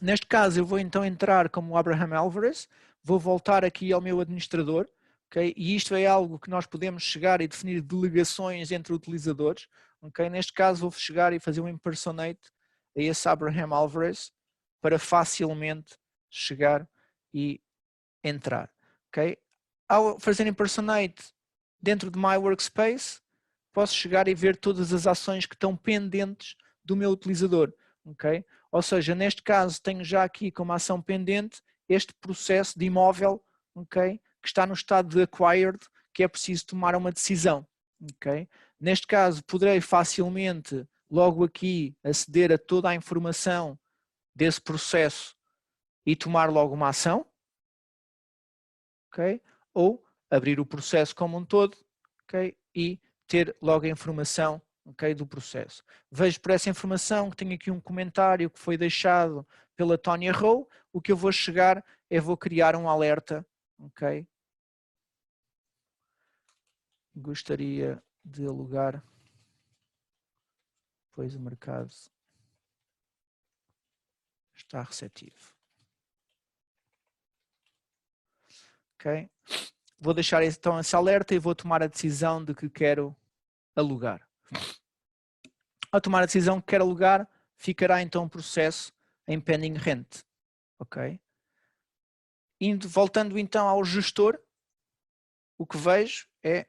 Speaker 1: Neste caso eu vou então entrar como Abraham Alvarez, vou voltar aqui ao meu administrador, okay? E isto é algo que nós podemos chegar e definir delegações entre utilizadores. Okay? Neste caso vou chegar e fazer um impersonate a esse Abraham Alvarez para facilmente chegar e entrar. Okay? Ao fazer impersonate dentro de My Workspace, posso chegar e ver todas as ações que estão pendentes do meu utilizador. Okay? Ou seja, neste caso tenho já aqui como ação pendente este processo de imóvel, okay, que está no estado de acquired, que é preciso tomar uma decisão. Okay? Neste caso poderei facilmente logo aqui aceder a toda a informação desse processo e tomar logo uma ação, okay? Ou abrir o processo como um todo, okay? E ter logo a informação, okay, do processo. Vejo por essa informação que tenho aqui um comentário que foi deixado pela Tónia Rowe. O que eu vou chegar é vou criar um alerta, okay? Gostaria de alugar, pois o mercado está receptivo. Okay? Vou deixar então esse alerta e vou tomar a decisão de que quero alugar. Ao tomar a decisão que quero alugar, ficará então um processo em pending rent. Ok? Voltando então ao gestor, o que vejo é,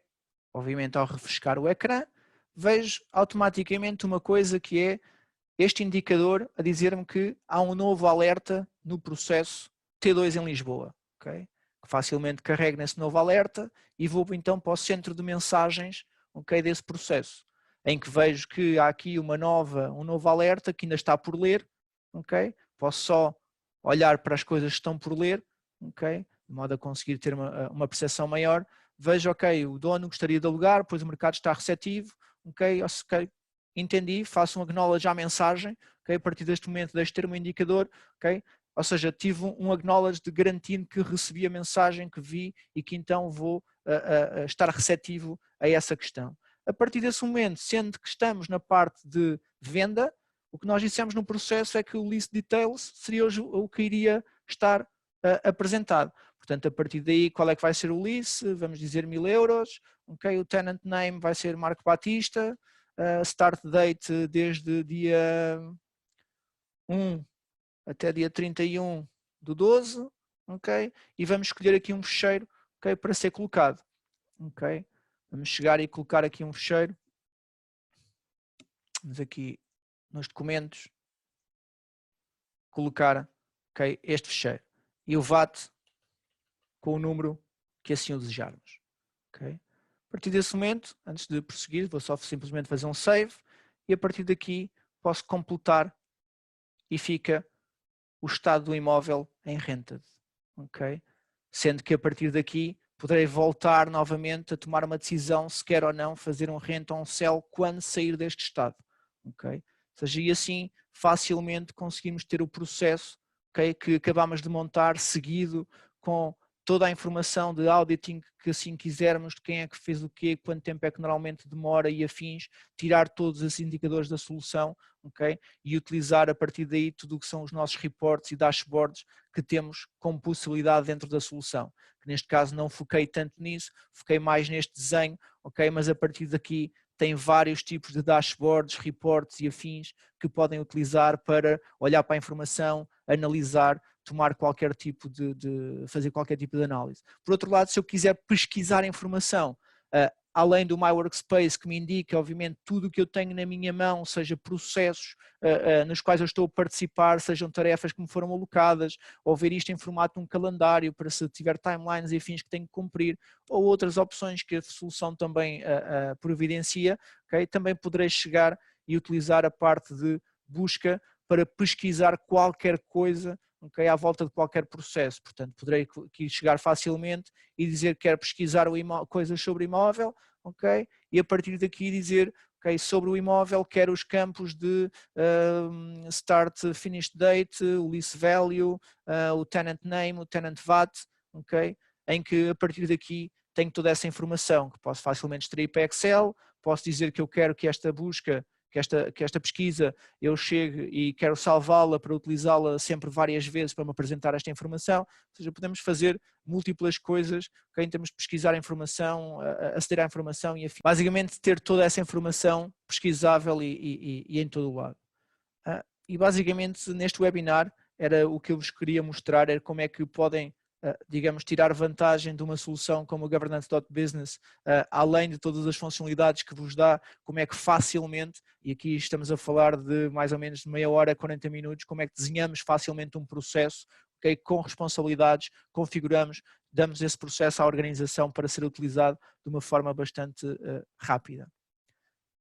Speaker 1: obviamente ao refrescar o ecrã, vejo automaticamente uma coisa que é este indicador a dizer-me que há um novo alerta no processo T2 em Lisboa. Okay? Facilmente carrego nesse novo alerta e vou então para o centro de mensagens, okay, desse processo, em que vejo que há aqui um novo alerta que ainda está por ler. Okay? Posso só olhar para as coisas que estão por ler, okay? De modo a conseguir ter uma percepção maior. Vejo, ok, o dono gostaria de alugar, pois o mercado está receptivo, ok, entendi, faço um acknowledge à mensagem, okay? A partir deste momento deixo de ter um indicador, ok? Ou seja, tive um acknowledge de garantindo que recebi a mensagem que vi e que então vou estar receptivo a essa questão. A partir desse momento, sendo que estamos na parte de venda, o que nós dissemos no processo é que o list details seria o que iria estar apresentado. Portanto, a partir daí, qual é que vai ser o lease? Vamos dizer 1000 euros. Okay? O tenant name vai ser Marco Batista. Start date desde dia 1 até dia 31 do 12. Okay? E vamos escolher aqui um fecheiro, okay, para ser colocado. Okay? Vamos chegar e colocar aqui um fecheiro. Vamos aqui nos documentos colocar, okay, este fecheiro. e o VAT com o número que assim o desejarmos. Okay? A partir desse momento, antes de prosseguir, vou só simplesmente fazer um save e a partir daqui posso completar e fica o estado do imóvel em rented. Okay? Sendo que a partir daqui poderei voltar novamente a tomar uma decisão se quer ou não fazer um rent ou um sell quando sair deste estado. Okay? Ou seja, e assim facilmente conseguimos ter o processo, okay, que acabamos de montar seguido com toda a informação de auditing que assim quisermos, de quem é que fez o quê, quanto tempo é que normalmente demora e afins, tirar todos os indicadores da solução, okay, e utilizar a partir daí tudo o que são os nossos reports e dashboards que temos como possibilidade dentro da solução. Neste caso não foquei tanto nisso, foquei mais neste desenho, ok, mas a partir daqui tem vários tipos de dashboards, reports e afins que podem utilizar para olhar para a informação, analisar, tomar qualquer tipo fazer qualquer tipo de análise. Por outro lado, se eu quiser pesquisar informação, além do My Workspace que me indica, obviamente, tudo o que eu tenho na minha mão, seja processos nos quais eu estou a participar, sejam tarefas que me foram alocadas, ou ver isto em formato de um calendário para se tiver timelines e afins que tenho que cumprir, ou outras opções que a solução também providencia, okay? Também poderei chegar e utilizar a parte de busca para pesquisar qualquer coisa, okay, à volta de qualquer processo. Portanto, poderei aqui chegar facilmente e dizer que quero pesquisar coisas sobre o imóvel, okay, e a partir daqui dizer, okay, sobre o imóvel quero os campos de start, finished date, o lease value, o tenant name, o tenant VAT, okay, em que a partir daqui tenho toda essa informação que posso facilmente extrair para Excel, posso dizer que eu quero que esta busca, que esta pesquisa eu chegue e quero salvá-la para utilizá-la sempre várias vezes para me apresentar esta informação, ou seja, podemos fazer múltiplas coisas, okay, em termos de pesquisar a informação, aceder à informação e basicamente ter toda essa informação pesquisável e em todo o lado. E basicamente neste webinar era o que eu vos queria mostrar, era como é que podem, digamos, tirar vantagem de uma solução como o Governance.Business, além de todas as funcionalidades que vos dá, como é que facilmente, e aqui estamos a falar de mais ou menos de meia hora, 40 minutos, como é que desenhamos facilmente um processo, okay, com responsabilidades, configuramos, damos esse processo à organização para ser utilizado de uma forma bastante rápida.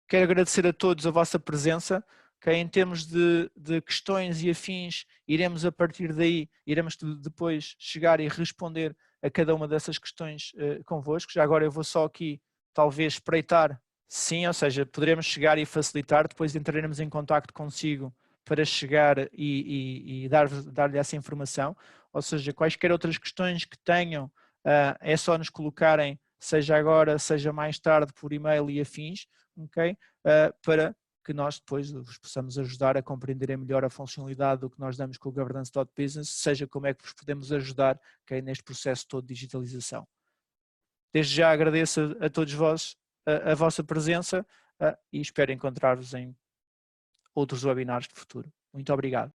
Speaker 1: Quero agradecer a todos a vossa presença. Okay, em termos de questões e afins, iremos a partir daí, iremos depois chegar e responder a cada uma dessas questões convosco. Já agora eu vou só aqui talvez espreitar, sim, ou seja, poderemos chegar e facilitar, depois entraremos em contacto consigo para chegar e dar-lhe essa informação, ou seja, quaisquer outras questões que tenham, é só nos colocarem, seja agora, seja mais tarde, por e-mail e afins, ok? Para que nós depois vos possamos ajudar a compreenderem melhor a funcionalidade do que nós damos com o Governance.Business, seja como é que vos podemos ajudar, okay, neste processo todo de digitalização. Desde já agradeço a todos vós a vossa presença e espero encontrar-vos em outros webinars de futuro. Muito obrigado.